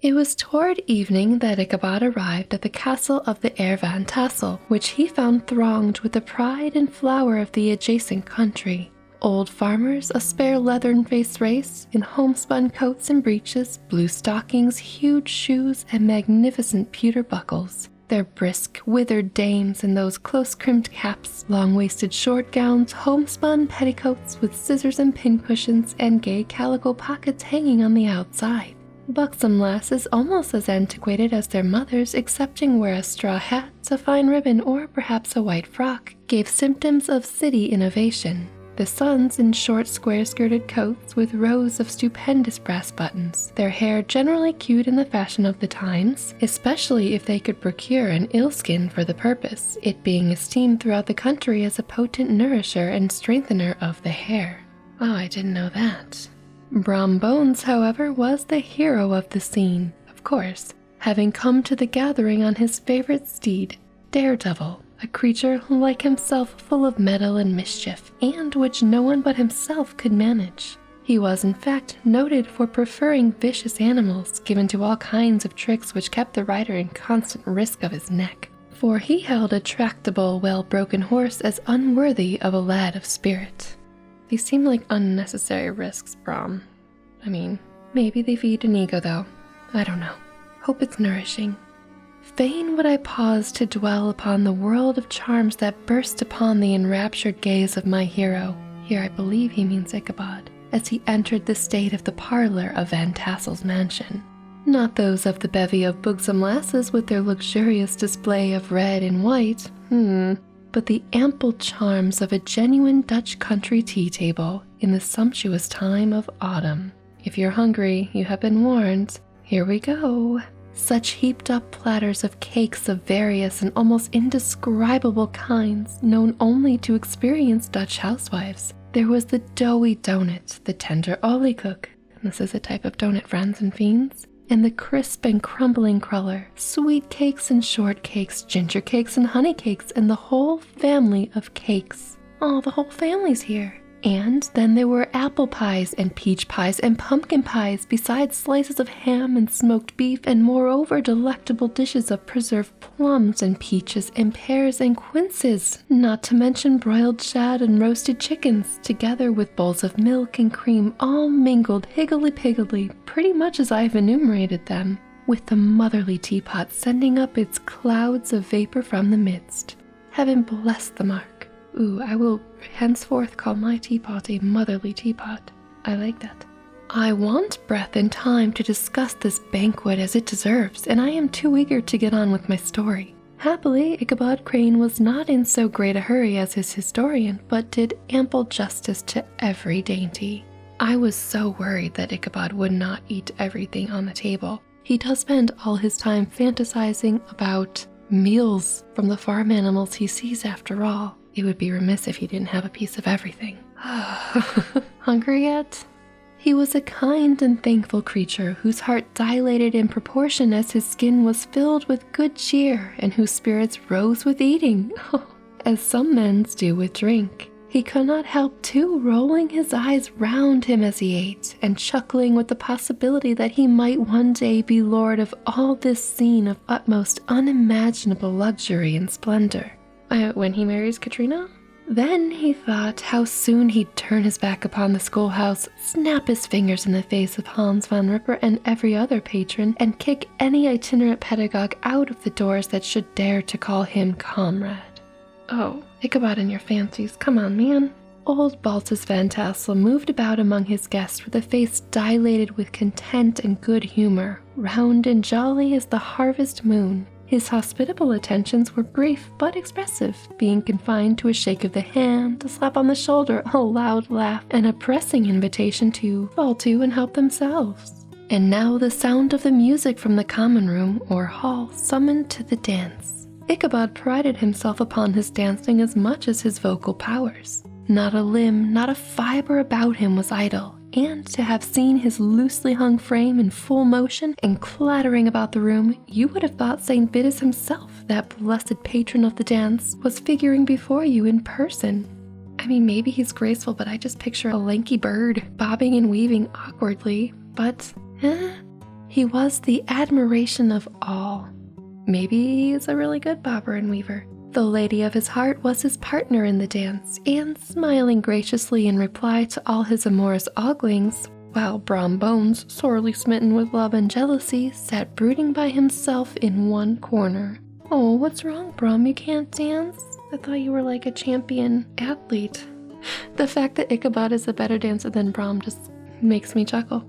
It was toward evening that Ichabod arrived at the castle of the Heer van Tassel, which he found thronged with the pride and flower of the adjacent country. Old farmers, a spare leathern-faced race, in homespun coats and breeches, blue stockings, huge shoes, and magnificent pewter buckles. Their brisk, withered dames in those close-crimped caps, long-waisted short gowns, homespun petticoats with scissors and pincushions, and gay calico pockets hanging on the outside. Buxom lasses almost as antiquated as their mothers, excepting where a straw hat, a fine ribbon, or perhaps a white frock, gave symptoms of city innovation. The sons in short square-skirted coats with rows of stupendous brass buttons, their hair generally queued in the fashion of the times, especially if they could procure an eel-skin for the purpose, it being esteemed throughout the country as a potent nourisher and strengthener of the hair. Oh, I didn't know that. Brom Bones, however, was the hero of the scene, of course, having come to the gathering on his favorite steed, Daredevil, a creature like himself full of mettle and mischief, and which no one but himself could manage. He was in fact noted for preferring vicious animals, given to all kinds of tricks which kept the rider in constant risk of his neck, for he held a tractable, well-broken horse as unworthy of a lad of spirit. These seem like unnecessary risks, Brom. I mean, maybe they feed an ego though. I don't know. Hope it's nourishing. Fain would I pause to dwell upon the world of charms that burst upon the enraptured gaze of my hero, here I believe he means Ichabod, as he entered the state of the parlor of Van Tassels' mansion. Not those of the bevy of buxom lasses with their luxurious display of red and white, but the ample charms of a genuine Dutch country tea table in the sumptuous time of autumn. If you're hungry, you have been warned. Here we go. Such heaped-up platters of cakes of various and almost indescribable kinds, known only to experienced Dutch housewives. There was the doughy donut, the tender olykoek, this is a type of donut, friends and fiends, and the crisp and crumbling cruller, sweet cakes and short cakes, ginger cakes and honey cakes, and the whole family of cakes. Oh, the whole family's here. And then there were apple pies and peach pies and pumpkin pies, besides slices of ham and smoked beef, and moreover delectable dishes of preserved plums and peaches and pears and quinces, not to mention broiled shad and roasted chickens, together with bowls of milk and cream, all mingled higgledy-piggledy, pretty much as I have enumerated them, with the motherly teapot sending up its clouds of vapor from the midst. Heaven bless the mark. Ooh, I will henceforth call my teapot a motherly teapot. I like that. I want breath and time to discuss this banquet as it deserves, and I am too eager to get on with my story. Happily, Ichabod Crane was not in so great a hurry as his historian, but did ample justice to every dainty. I was so worried that Ichabod would not eat everything on the table. He does spend all his time fantasizing about meals from the farm animals he sees after all. It would be remiss if he didn't have a piece of everything. Hungry yet? He was a kind and thankful creature whose heart dilated in proportion as his skin was filled with good cheer and whose spirits rose with eating, as some men's do with drink. He could not help, too, rolling his eyes round him as he ate, and chuckling with the possibility that he might one day be lord of all this scene of utmost unimaginable luxury and splendor. When he marries Katrina? Then he thought how soon he'd turn his back upon the schoolhouse, snap his fingers in the face of Hans van Ripper and every other patron, and kick any itinerant pedagogue out of the doors that should dare to call him comrade. Oh, Ichabod and your fancies, come on, man. Old Baltus Van Tassel moved about among his guests with a face dilated with content and good humor, round and jolly as the harvest moon. His hospitable attentions were brief but expressive, being confined to a shake of the hand, a slap on the shoulder, a loud laugh, and a pressing invitation to fall to and help themselves. And now the sound of the music from the common room or hall summoned to the dance. Ichabod prided himself upon his dancing as much as his vocal powers. Not a limb, not a fiber about him was idle, and to have seen his loosely hung frame in full motion and clattering about the room, you would have thought St. Vitus himself, that blessed patron of the dance, was figuring before you in person. I mean, maybe he's graceful, but I just picture a lanky bird bobbing and weaving awkwardly, but he was the admiration of all. Maybe he's a really good bobber and weaver. The lady of his heart was his partner in the dance, and smiling graciously in reply to all his amorous oglings, while Brom Bones, sorely smitten with love and jealousy, sat brooding by himself in one corner. Oh, what's wrong, Brom? You can't dance? I thought you were like a champion athlete. The fact that Ichabod is a better dancer than Brom just makes me chuckle.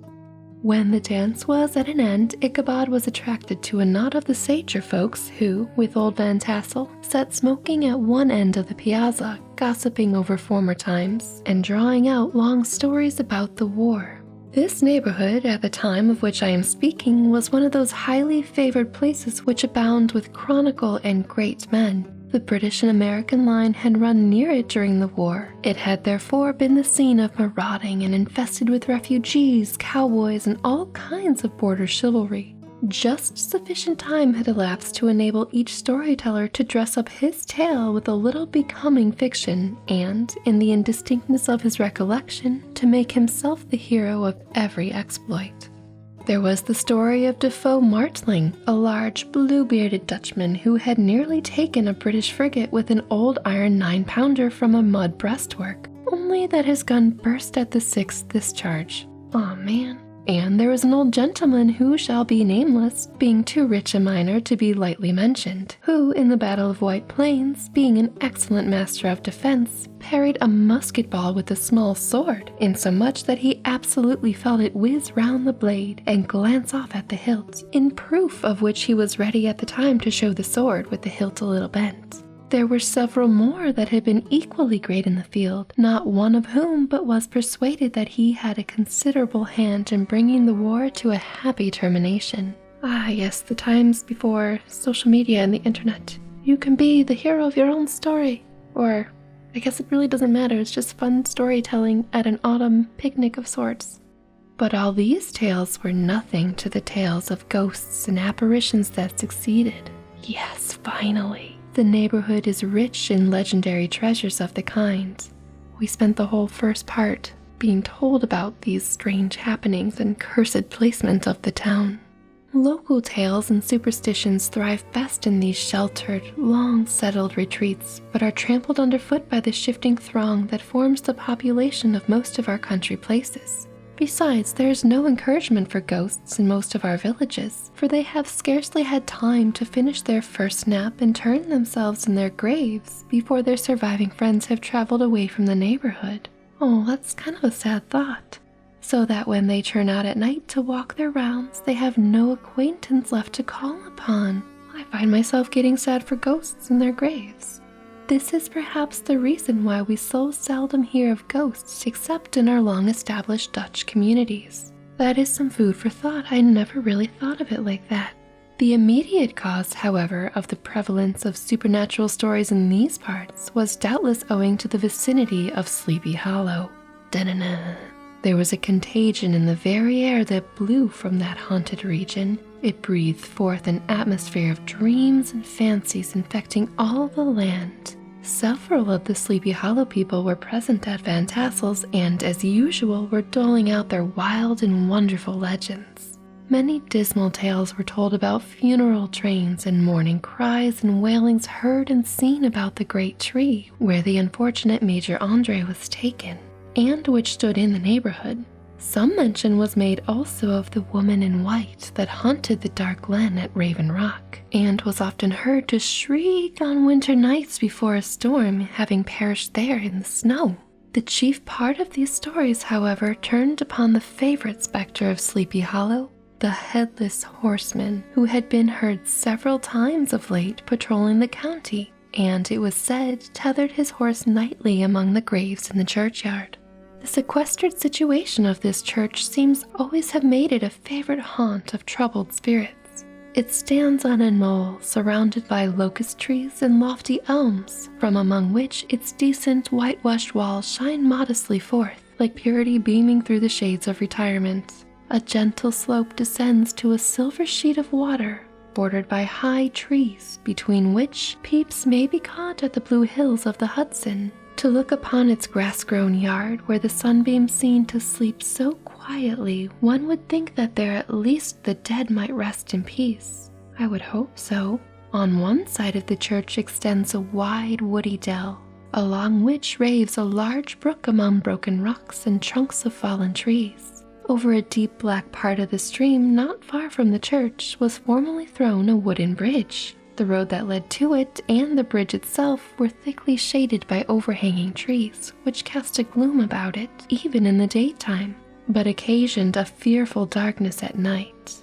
When the dance was at an end, Ichabod was attracted to a knot of the sager folks who, with old Van Tassel, sat smoking at one end of the piazza, gossiping over former times, and drawing out long stories about the war. This neighborhood, at the time of which I am speaking, was one of those highly favored places which abound with chronicle and great men. The British and American line had run near it during the war. It had therefore been the scene of marauding and infested with refugees, cowboys, and all kinds of border chivalry. Just sufficient time had elapsed to enable each storyteller to dress up his tale with a little becoming fiction and, in the indistinctness of his recollection, to make himself the hero of every exploit. There was the story of Defoe Martling, a large, blue-bearded Dutchman who had nearly taken a British frigate with an old iron 9-pounder from a mud breastwork, only that his gun burst at the 6th discharge. Aw, man. And there was an old gentleman who shall be nameless, being too rich a miner to be lightly mentioned, who, in the Battle of White Plains, being an excellent master of defense, parried a musket ball with a small sword, insomuch that he absolutely felt it whiz round the blade and glance off at the hilt, in proof of which he was ready at the time to show the sword with the hilt a little bent. There were several more that had been equally great in the field, not one of whom but was persuaded that he had a considerable hand in bringing the war to a happy termination. Ah, yes, the times before social media and the internet. You can be the hero of your own story. Or, I guess it really doesn't matter, it's just fun storytelling at an autumn picnic of sorts. But all these tales were nothing to the tales of ghosts and apparitions that succeeded. Yes, finally. The neighborhood is rich in legendary treasures of the kind. We spent the whole first part being told about these strange happenings and cursed placement of the town. Local tales and superstitions thrive best in these sheltered, long-settled retreats, but are trampled underfoot by the shifting throng that forms the population of most of our country places. Besides, there is no encouragement for ghosts in most of our villages, for they have scarcely had time to finish their first nap and turn themselves in their graves before their surviving friends have traveled away from the neighborhood. Oh, that's kind of a sad thought. So that when they turn out at night to walk their rounds, they have no acquaintance left to call upon. I find myself getting sad for ghosts in their graves. This is perhaps the reason why we so seldom hear of ghosts except in our long-established Dutch communities. That is some food for thought. I never really thought of it like that. The immediate cause, however, of the prevalence of supernatural stories in these parts was doubtless owing to the vicinity of Sleepy Hollow. Da-na-na. There was a contagion in the very air that blew from that haunted region. It breathed forth an atmosphere of dreams and fancies infecting all the land. Several of the Sleepy Hollow people were present at Van Tassels and, as usual, were doling out their wild and wonderful legends. Many dismal tales were told about funeral trains and mourning cries and wailings heard and seen about the great tree where the unfortunate Major Andre was taken, and which stood in the neighborhood. Some mention was made also of the woman in white that haunted the dark glen at Raven Rock, and was often heard to shriek on winter nights before a storm, having perished there in the snow. The chief part of these stories, however, turned upon the favorite specter of Sleepy Hollow, the Headless Horseman, who had been heard several times of late patrolling the county, and it was said tethered his horse nightly among the graves in the churchyard. The sequestered situation of this church seems always have made it a favorite haunt of troubled spirits. It stands on a knoll surrounded by locust trees and lofty elms, from among which its decent whitewashed walls shine modestly forth, like purity beaming through the shades of retirement. A gentle slope descends to a silver sheet of water, bordered by high trees, between which peeps may be caught at the blue hills of the Hudson. To look upon its grass-grown yard where the sunbeams seem to sleep so quietly, one would think that there at least the dead might rest in peace. I would hope so. On one side of the church extends a wide woody dell, along which raves a large brook among broken rocks and trunks of fallen trees. Over a deep black part of the stream not far from the church was formerly thrown a wooden bridge. The road that led to it and the bridge itself were thickly shaded by overhanging trees, which cast a gloom about it, even in the daytime, but occasioned a fearful darkness at night.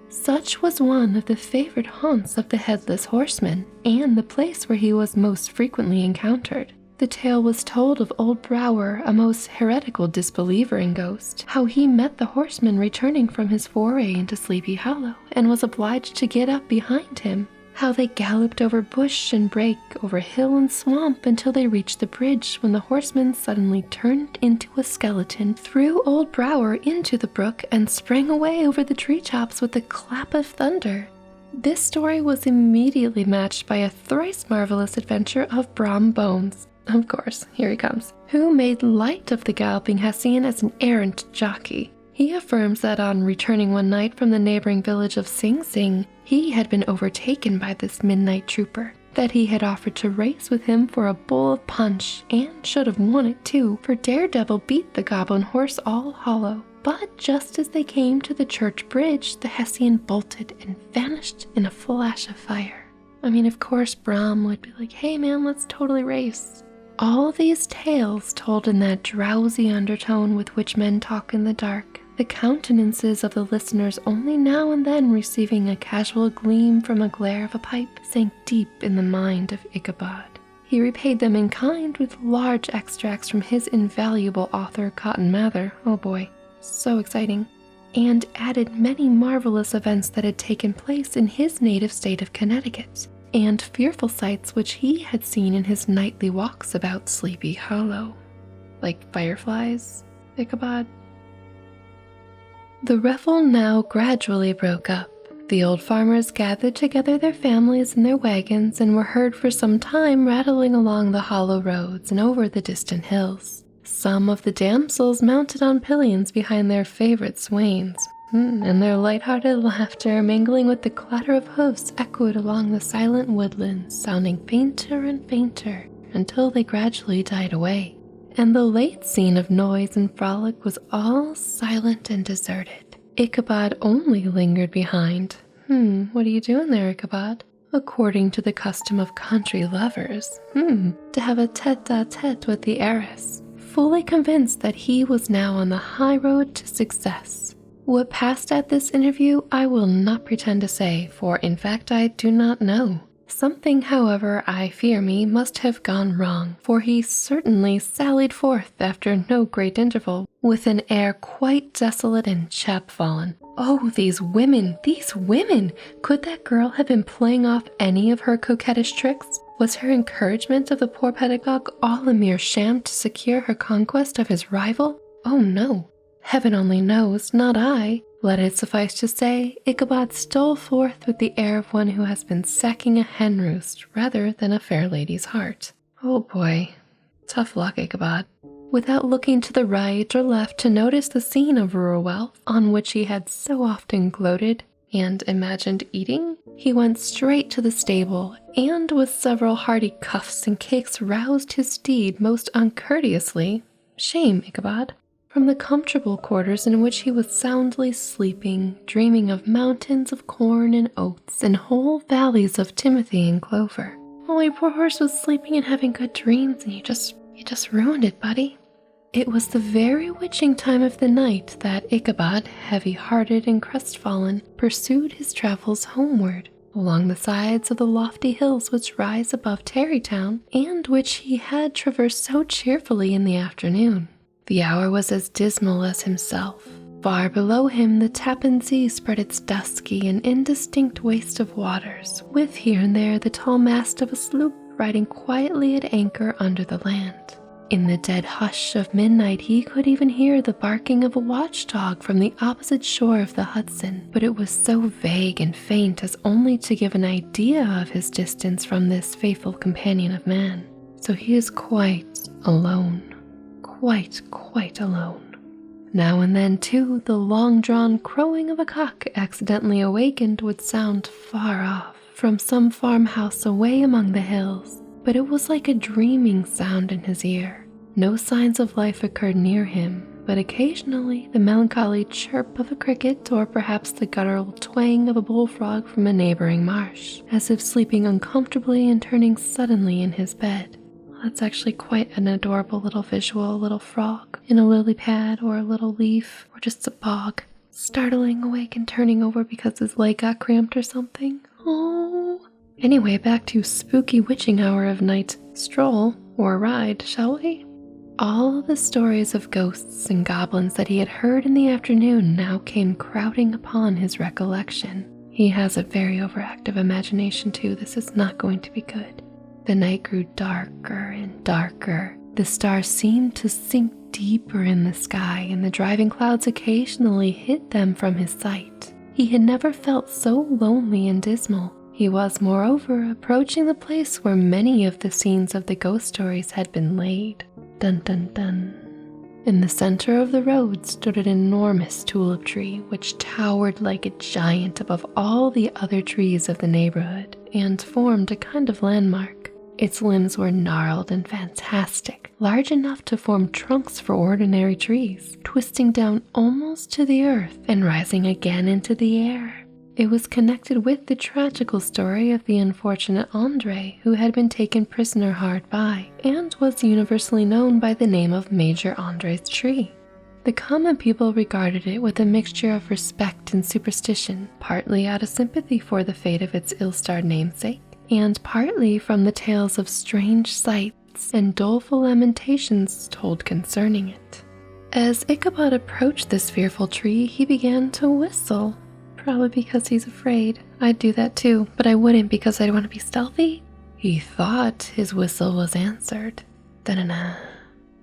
Such was one of the favorite haunts of the Headless Horseman, and the place where he was most frequently encountered. The tale was told of old Brower, a most heretical disbeliever in ghosts, how he met the horseman returning from his foray into Sleepy Hollow, and was obliged to get up behind him. How they galloped over bush and brake, over hill and swamp, until they reached the bridge, when the horseman suddenly turned into a skeleton, threw old Brower into the brook, and sprang away over the treetops with a clap of thunder. This story was immediately matched by a thrice marvelous adventure of Brom Bones. Of course, here he comes, who made light of the galloping Hessian as an errant jockey. He affirms that on returning one night from the neighboring village of Sing Sing, he had been overtaken by this midnight trooper, that he had offered to race with him for a bowl of punch, and should have won it too, for Daredevil beat the goblin horse all hollow. But just as they came to the church bridge, the Hessian bolted and vanished in a flash of fire. I mean, of course Brom would be like, hey man, let's totally race. All these tales told in that drowsy undertone with which men talk in the dark, the countenances of the listeners only now and then receiving a casual gleam from a glare of a pipe, sank deep in the mind of Ichabod. He repaid them in kind with large extracts from his invaluable author Cotton Mather, oh boy, so exciting, and added many marvelous events that had taken place in his native state of Connecticut, and fearful sights which he had seen in his nightly walks about Sleepy Hollow. Like fireflies, Ichabod? The revel now gradually broke up. The old farmers gathered together their families in their wagons and were heard for some time rattling along the hollow roads and over the distant hills. Some of the damsels mounted on pillions behind their favorite swains, and their light-hearted laughter mingling with the clatter of hoofs echoed along the silent woodlands, sounding fainter and fainter until they gradually died away, and the late scene of noise and frolic was all silent and deserted. Ichabod only lingered behind. What are you doing there, Ichabod? According to the custom of country lovers, to have a tete-a-tete with the heiress, fully convinced that he was now on the high road to success. What passed at this interview I will not pretend to say, for in fact I do not know. Something, however, I fear me, must have gone wrong, for he certainly sallied forth after no great interval, with an air quite desolate and chapfallen. Oh, these women! Could that girl have been playing off any of her coquettish tricks? Was her encouragement of the poor pedagogue all a mere sham to secure her conquest of his rival? Oh no! Heaven only knows, not I. Let it suffice to say, Ichabod stole forth with the air of one who has been sacking a hen roost rather than a fair lady's heart. Oh boy, tough luck, Ichabod. Without looking to the right or left to notice the scene of rural wealth on which he had so often gloated and imagined eating, he went straight to the stable, and with several hearty cuffs and kicks roused his steed most uncourteously, shame, Ichabod, from the comfortable quarters in which he was soundly sleeping, dreaming of mountains of corn and oats and whole valleys of timothy and clover. Oh, your poor horse was sleeping and having good dreams, and you just ruined it, buddy. It was the very witching time of the night that Ichabod, heavy-hearted and crestfallen, pursued his travels homeward, along the sides of the lofty hills which rise above Tarrytown, and which he had traversed so cheerfully in the afternoon. The hour was as dismal as himself. Far below him the Tappan Zee spread its dusky and indistinct waste of waters, with here and there the tall mast of a sloop riding quietly at anchor under the land. In the dead hush of midnight he could even hear the barking of a watchdog from the opposite shore of the Hudson, but it was so vague and faint as only to give an idea of his distance from this faithful companion of man. So he is quite alone. Quite alone. Now and then, too, the long-drawn crowing of a cock accidentally awakened would sound far off, from some farmhouse away among the hills, but it was like a dreaming sound in his ear. No signs of life occurred near him, but occasionally the melancholy chirp of a cricket or perhaps the guttural twang of a bullfrog from a neighboring marsh, as if sleeping uncomfortably and turning suddenly in his bed. That's actually quite an adorable little visual, a little frog in a lily pad or a little leaf or just a bog, startling awake and turning over because his leg got cramped or something. Oh. Anyway, back to spooky witching hour of night stroll or ride, shall we? All the stories of ghosts and goblins that he had heard in the afternoon now came crowding upon his recollection. He has a very overactive imagination too. This is not going to be good. The night grew darker and darker. The stars seemed to sink deeper in the sky, and the driving clouds occasionally hid them from his sight. He had never felt so lonely and dismal. He was, moreover, approaching the place where many of the scenes of the ghost stories had been laid. Dun dun dun. In the center of the road stood an enormous tulip tree, which towered like a giant above all the other trees of the neighborhood, and formed a kind of landmark. Its limbs were gnarled and fantastic, large enough to form trunks for ordinary trees, twisting down almost to the earth and rising again into the air. It was connected with the tragical story of the unfortunate Andre, who had been taken prisoner hard by, and was universally known by the name of Major Andre's tree. The common people regarded it with a mixture of respect and superstition, partly out of sympathy for the fate of its ill-starred namesake, and partly from the tales of strange sights and doleful lamentations told concerning it. As Ichabod approached this fearful tree, he began to whistle. Probably because he's afraid. I'd do that too, but I wouldn't because I'd want to be stealthy. He thought his whistle was answered. Da-na-na.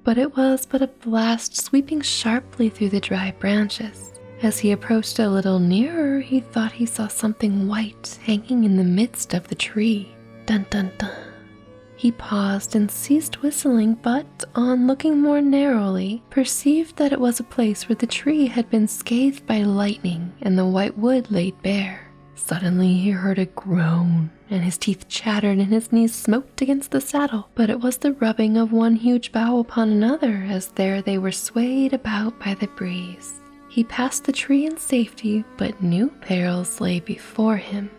But it was but a blast sweeping sharply through the dry branches. As he approached a little nearer, he thought he saw something white hanging in the midst of the tree. Dun dun dun. He paused and ceased whistling, but on looking more narrowly, perceived that it was a place where the tree had been scathed by lightning and the white wood laid bare. Suddenly he heard a groan, and his teeth chattered and his knees smote against the saddle, but it was the rubbing of one huge bough upon another as there they were swayed about by the breeze. He passed the tree in safety, but new perils lay before him.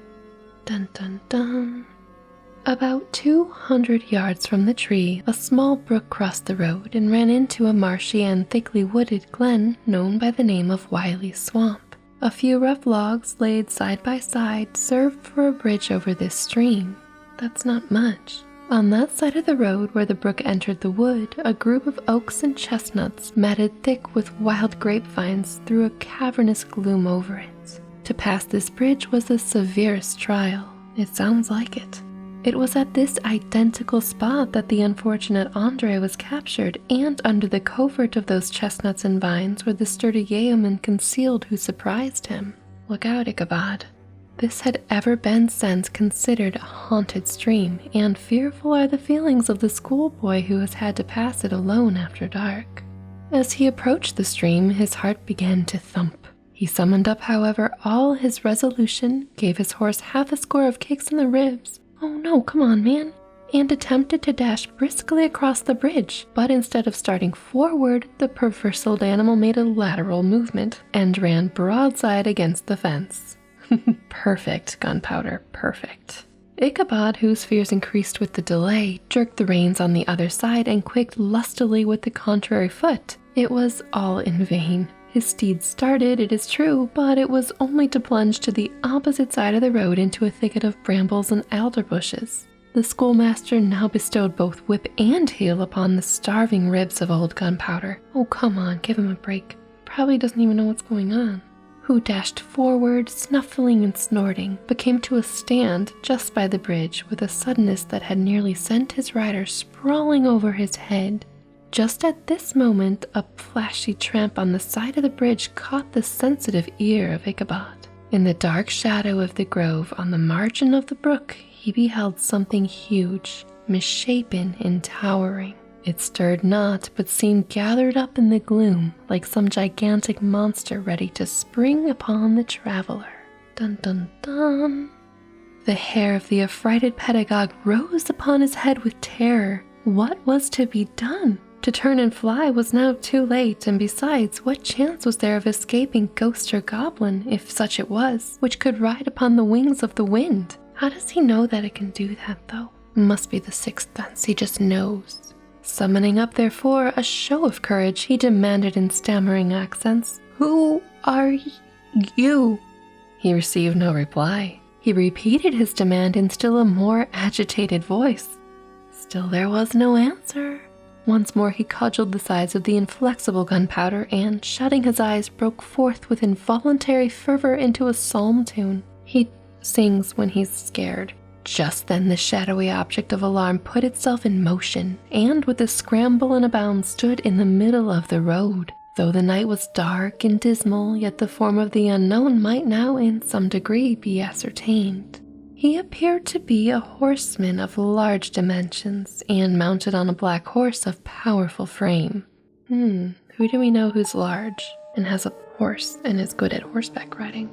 Dun dun dun. About 200 yards from the tree, a small brook crossed the road and ran into a marshy and thickly wooded glen known by the name of Wiley's Swamp. A few rough logs laid side by side served for a bridge over this stream. That's not much. On that side of the road where the brook entered the wood, a group of oaks and chestnuts matted thick with wild grapevines threw a cavernous gloom over it. To pass this bridge was the severest trial. It sounds like it. It was at this identical spot that the unfortunate Andre was captured, and under the covert of those chestnuts and vines were the sturdy yeomen concealed who surprised him. Look out, Ichabod. This had ever been since considered a haunted stream, and fearful are the feelings of the schoolboy who has had to pass it alone after dark. As he approached the stream, his heart began to thump. He summoned up, however, all his resolution, gave his horse half a score of kicks in the ribs, "Oh no, come on, man," and attempted to dash briskly across the bridge, but instead of starting forward, the perverse old animal made a lateral movement and ran broadside against the fence. Perfect, Gunpowder, perfect. Ichabod, whose fears increased with the delay, jerked the reins on the other side and kicked lustily with the contrary foot. It was all in vain. His steed started, it is true, but it was only to plunge to the opposite side of the road into a thicket of brambles and alder bushes. The schoolmaster now bestowed both whip and heel upon the starving ribs of old Gunpowder. Oh, come on, give him a break. Probably doesn't even know what's going on. Who dashed forward, snuffling and snorting, but came to a stand just by the bridge with a suddenness that had nearly sent his rider sprawling over his head. Just at this moment, a flashy tramp on the side of the bridge caught the sensitive ear of Ichabod. In the dark shadow of the grove on the margin of the brook, he beheld something huge, misshapen and towering. It stirred not, but seemed gathered up in the gloom, like some gigantic monster ready to spring upon the traveler. Dun dun dun. The hair of the affrighted pedagogue rose upon his head with terror. What was to be done? To turn and fly was now too late, and besides, what chance was there of escaping ghost or goblin, if such it was, which could ride upon the wings of the wind? How does he know that it can do that, though? Must be the sixth sense, he just knows. Summoning up, therefore, a show of courage, he demanded in stammering accents, "Who are you?" He received no reply. He repeated his demand in still a more agitated voice. Still there was no answer. Once more he cudgeled the sides of the inflexible gunpowder and, shutting his eyes, broke forth with involuntary fervor into a psalm tune. He sings when he's scared. Just then the shadowy object of alarm put itself in motion, and with a scramble and a bound stood in the middle of the road. Though the night was dark and dismal, yet the form of the unknown might now in some degree be ascertained. He appeared to be a horseman of large dimensions, and mounted on a black horse of powerful frame. Who do we know who's large, and has a horse, and is good at horseback riding?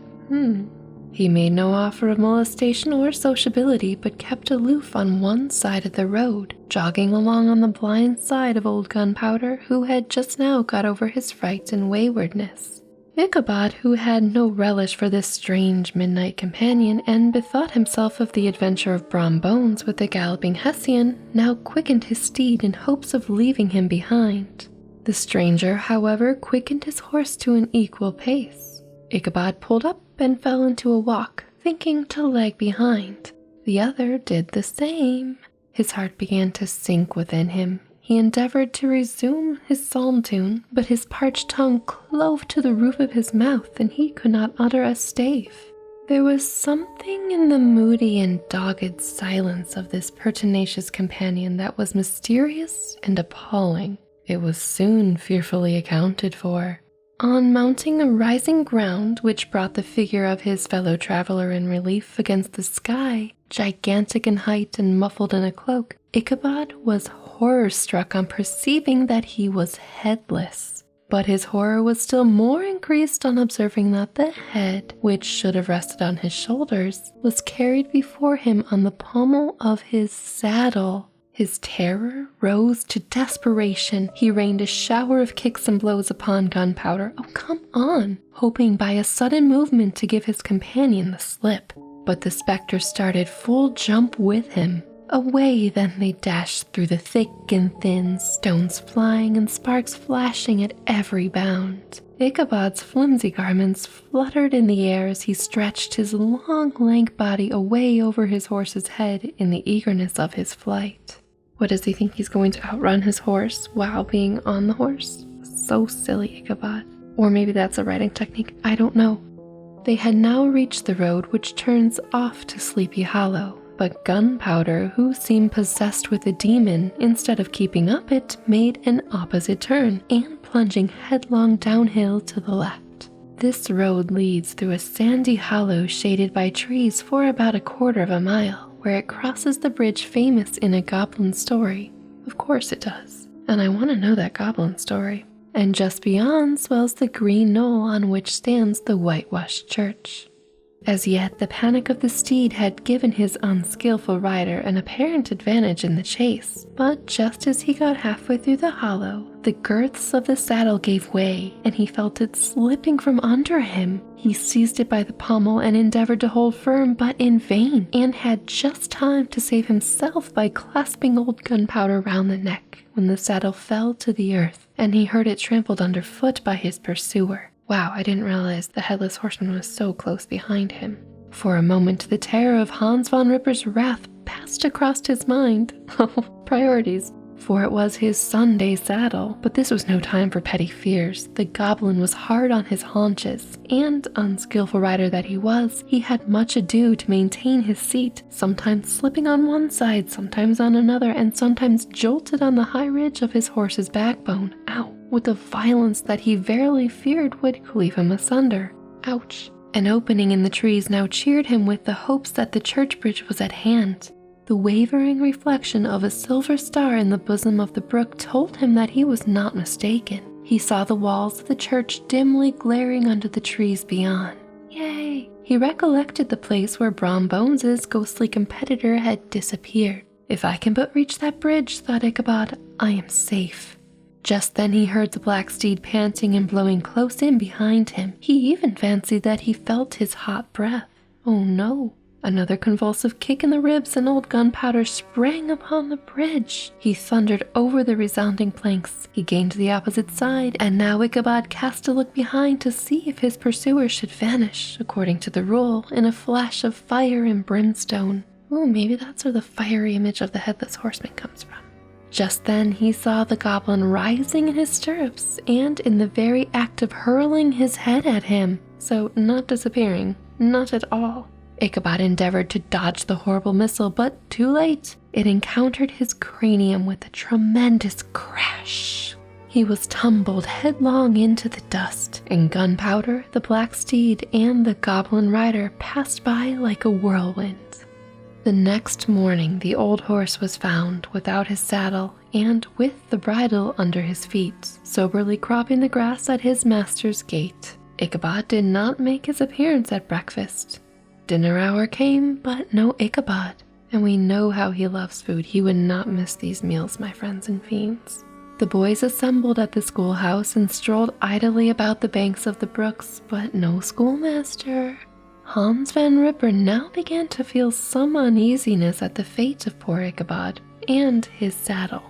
He made no offer of molestation or sociability, but kept aloof on one side of the road, jogging along on the blind side of old Gunpowder, who had just now got over his fright and waywardness. Ichabod, who had no relish for this strange midnight companion, and bethought himself of the adventure of Brom Bones with the galloping Hessian, now quickened his steed in hopes of leaving him behind. The stranger, however, quickened his horse to an equal pace. Ichabod pulled up and fell into a walk, thinking to lag behind. The other did the same. His heart began to sink within him. He endeavored to resume his psalm tune, but his parched tongue clove to the roof of his mouth, and he could not utter a stave. There was something in the moody and dogged silence of this pertinacious companion that was mysterious and appalling. It was soon fearfully accounted for. On mounting a rising ground which brought the figure of his fellow traveler in relief against the sky, gigantic in height and muffled in a cloak, Ichabod was horror-struck on perceiving that he was headless. But his horror was still more increased on observing that the head, which should have rested on his shoulders, was carried before him on the pommel of his saddle. His terror rose to desperation. He rained a shower of kicks and blows upon Gunpowder. Oh, come on! Hoping by a sudden movement to give his companion the slip. But the spectre started full jump with him. Away then they dashed through the thick and thin, stones flying and sparks flashing at every bound. Ichabod's flimsy garments fluttered in the air as he stretched his long, lank body away over his horse's head in the eagerness of his flight. What does he think, he's going to outrun his horse while being on the horse? So silly, Ichabod. Or maybe that's a riding technique, I don't know. They had now reached the road which turns off to Sleepy Hollow, but Gunpowder, who seemed possessed with a demon, instead of keeping up it, made an opposite turn, and plunging headlong downhill to the left. This road leads through a sandy hollow shaded by trees for about 1/4 of a mile, where it crosses the bridge famous in a goblin story. Of course it does, and I want to know that goblin story. And just beyond swells the green knoll on which stands the whitewashed church. As yet, the panic of the steed had given his unskillful rider an apparent advantage in the chase, but just as he got halfway through the hollow, the girths of the saddle gave way, and he felt it slipping from under him. He seized it by the pommel and endeavored to hold firm, but in vain, and had just time to save himself by clasping old Gunpowder round the neck, when the saddle fell to the earth, and he heard it trampled underfoot by his pursuer. Wow, I didn't realize the Headless Horseman was so close behind him. For a moment, the terror of Hans von Ripper's wrath passed across his mind. Oh, priorities. For it was his Sunday saddle. But this was no time for petty fears. The goblin was hard on his haunches, and, unskillful rider that he was, he had much ado to maintain his seat, sometimes slipping on one side, sometimes on another, and sometimes jolted on the high ridge of his horse's backbone. Ow! With a violence that he verily feared would cleave him asunder. Ouch! An opening in the trees now cheered him with the hopes that the church bridge was at hand. The wavering reflection of a silver star in the bosom of the brook told him that he was not mistaken. He saw the walls of the church dimly glaring under the trees beyond. Yay! He recollected the place where Brom Bones' ghostly competitor had disappeared. If I can but reach that bridge, thought Ichabod, I am safe. Just then he heard the black steed panting and blowing close in behind him. He even fancied that he felt his hot breath. Oh no! Another convulsive kick in the ribs and old Gunpowder sprang upon the bridge. He thundered over the resounding planks. He gained the opposite side, and now Ichabod cast a look behind to see if his pursuer should vanish, according to the rule, in a flash of fire and brimstone. Ooh, maybe that's where the fiery image of the Headless Horseman comes from. Just then he saw the goblin rising in his stirrups and in the very act of hurling his head at him. So not disappearing, not at all. Ichabod endeavored to dodge the horrible missile, but too late. It encountered his cranium with a tremendous crash. He was tumbled headlong into the dust, and Gunpowder, the black steed, and the goblin rider passed by like a whirlwind. The next morning the old horse was found without his saddle and with the bridle under his feet, soberly cropping the grass at his master's gate. Ichabod did not make his appearance at breakfast. Dinner hour came, but no Ichabod, and we know how he loves food. He would not miss these meals, my friends and fiends. The boys assembled at the schoolhouse and strolled idly about the banks of the brooks, but no schoolmaster. Hans Van Ripper now began to feel some uneasiness at the fate of poor Ichabod and his saddle.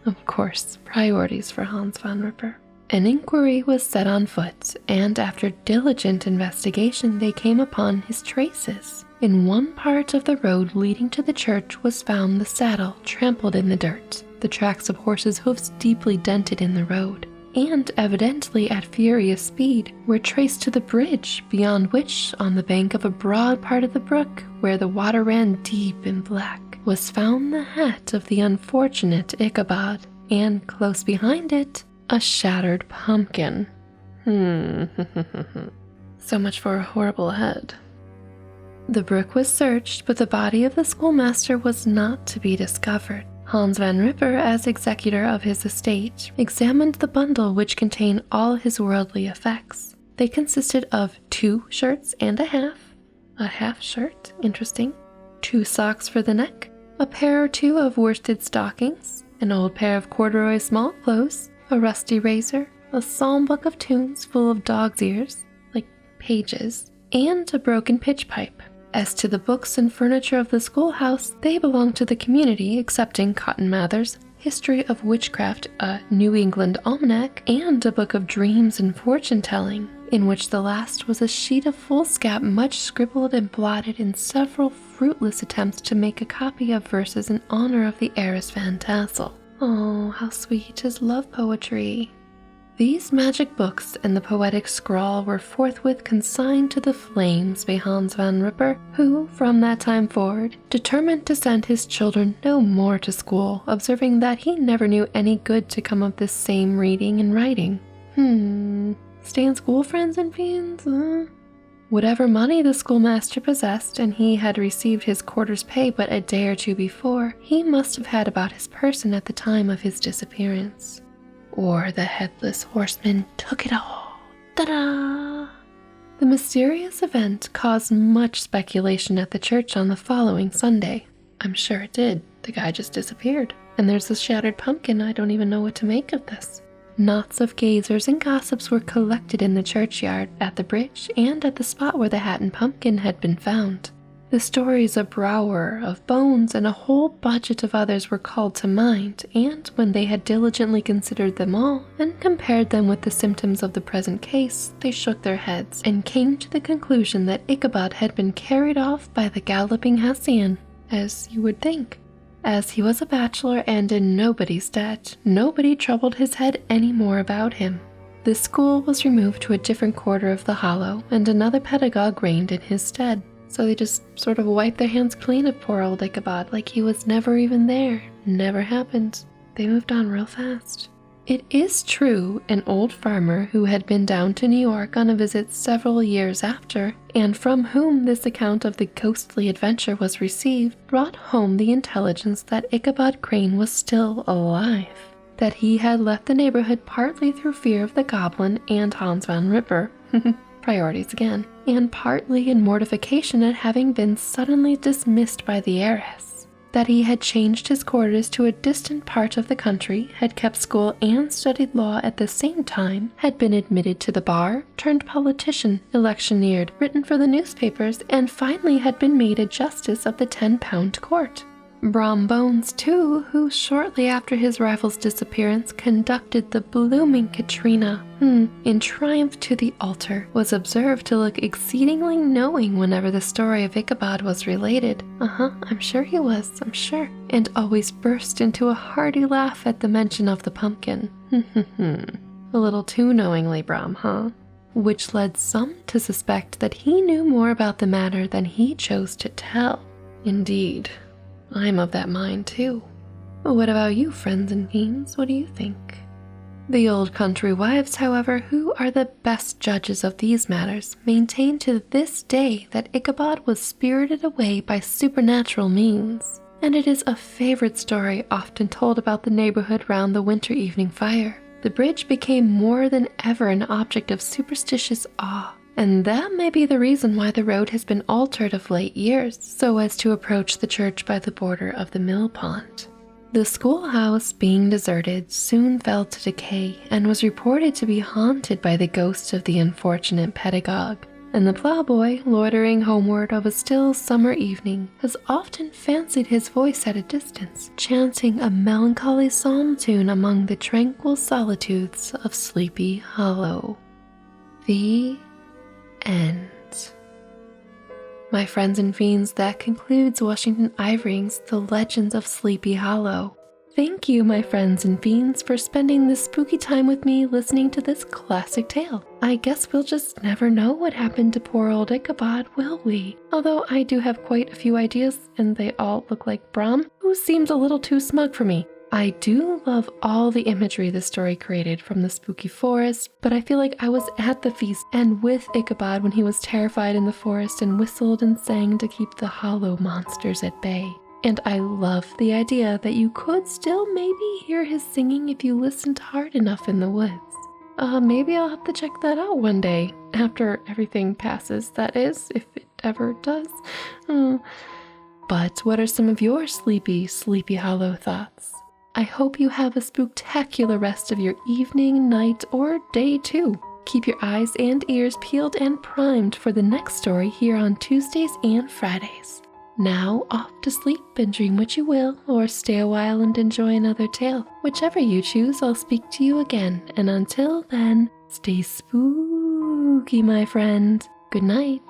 Of course, priorities for Hans Van Ripper. An inquiry was set on foot, and after diligent investigation they came upon his traces. In one part of the road leading to the church was found the saddle trampled in the dirt, the tracks of horses' hoofs deeply dented in the road, and evidently at furious speed, were traced to the bridge, beyond which, on the bank of a broad part of the brook, where the water ran deep and black, was found the hat of the unfortunate Ichabod, and close behind it, a shattered pumpkin. So much for a horrible head. The brook was searched, but the body of the schoolmaster was not to be discovered. Hans Van Ripper, as executor of his estate, examined the bundle which contained all his worldly effects. They consisted of 2 shirts and a half shirt, interesting, 2 socks for the neck, a pair or 2 of worsted stockings, an old pair of corduroy small clothes, a rusty razor, a psalm book of tunes full of dog's ears, like pages, and a broken pitch pipe. As to the books and furniture of the schoolhouse, they belonged to the community, excepting Cotton Mather's History of Witchcraft, a New England almanac, and a book of dreams and fortune-telling, in which the last was a sheet of foolscap much scribbled and blotted in several fruitless attempts to make a copy of verses in honor of the heiress Van Tassel. Oh, how sweet is love poetry. These magic books and the poetic scrawl were forthwith consigned to the flames by Hans Van Ripper, who, from that time forward, determined to send his children no more to school, observing that he never knew any good to come of this same reading and writing. Stay in school, friends and fiends? Whatever money the schoolmaster possessed, and he had received his quarter's pay but a day or 2 before, he must have had about his person at the time of his disappearance. Or the Headless Horseman took it all. Ta-da! The mysterious event caused much speculation at the church on the following Sunday. I'm sure it did. The guy just disappeared. And there's this shattered pumpkin. I don't even know what to make of this. Knots of gazers and gossips were collected in the churchyard, at the bridge, and at the spot where the hat and pumpkin had been found. The stories of Brower, of Bones, and a whole budget of others were called to mind, and when they had diligently considered them all, and compared them with the symptoms of the present case, they shook their heads, and came to the conclusion that Ichabod had been carried off by the galloping Hessian, as you would think. As he was a bachelor and in nobody's debt, nobody troubled his head any more about him. The school was removed to a different quarter of the hollow, and another pedagogue reigned in his stead. So they just sort of wiped their hands clean of poor old Ichabod, like he was never even there. Never happened. They moved on real fast. It is true, an old farmer who had been down to New York on a visit several years after, and from whom this account of the ghostly adventure was received, brought home the intelligence that Ichabod Crane was still alive, that he had left the neighborhood partly through fear of the goblin and Hans Van Ripper, priorities again, and partly in mortification at having been suddenly dismissed by the heiress. that he had changed his quarters to a distant part of the country, had kept school and studied law at the same time, had been admitted to the bar, turned politician, electioneered, written for the newspapers, and finally had been made a justice of the 10-pound court. Brom Bones, too, who shortly after his rival's disappearance conducted the blooming Katrina, in triumph to the altar, was observed to look exceedingly knowing whenever the story of Ichabod was related. I'm sure he was, I'm sure. And always burst into a hearty laugh at the mention of the pumpkin. A little too knowingly, Brom, huh? Which led some to suspect that he knew more about the matter than he chose to tell. Indeed. I'm of that mind, too. What about you, friends and fiends? What do you think? The old country wives, however, who are the best judges of these matters, maintain to this day that Ichabod was spirited away by supernatural means, and it is a favorite story often told about the neighborhood round the winter evening fire. The bridge became more than ever an object of superstitious awe, and that may be the reason why the road has been altered of late years, so as to approach the church by the border of the mill pond. The schoolhouse, being deserted, soon fell to decay and was reported to be haunted by the ghost of the unfortunate pedagogue, and the plowboy, loitering homeward of a still summer evening, has often fancied his voice at a distance, chanting a melancholy psalm tune among the tranquil solitudes of Sleepy Hollow. The end. My friends and fiends, that concludes Washington Irving's The Legends of Sleepy Hollow. Thank you, my friends and fiends, for spending this spooky time with me listening to this classic tale. I guess we'll just never know what happened to poor old Ichabod, will we? Although I do have quite a few ideas, and they all look like Brom, who seems a little too smug for me. I do love all the imagery the story created from the spooky forest, but I feel like I was at the feast and with Ichabod when he was terrified in the forest and whistled and sang to keep the hollow monsters at bay. And I love the idea that you could still maybe hear his singing if you listened hard enough in the woods. Maybe I'll have to check that out one day, after everything passes, that is, if it ever does. But what are some of your Sleepy Hollow thoughts? I hope you have a spooktacular rest of your evening, night, or day too. Keep your eyes and ears peeled and primed for the next story here on Tuesdays and Fridays. Now off to sleep and dream what you will, or stay a while and enjoy another tale. Whichever you choose, I'll speak to you again, and until then, stay spooky, my friend. Good night.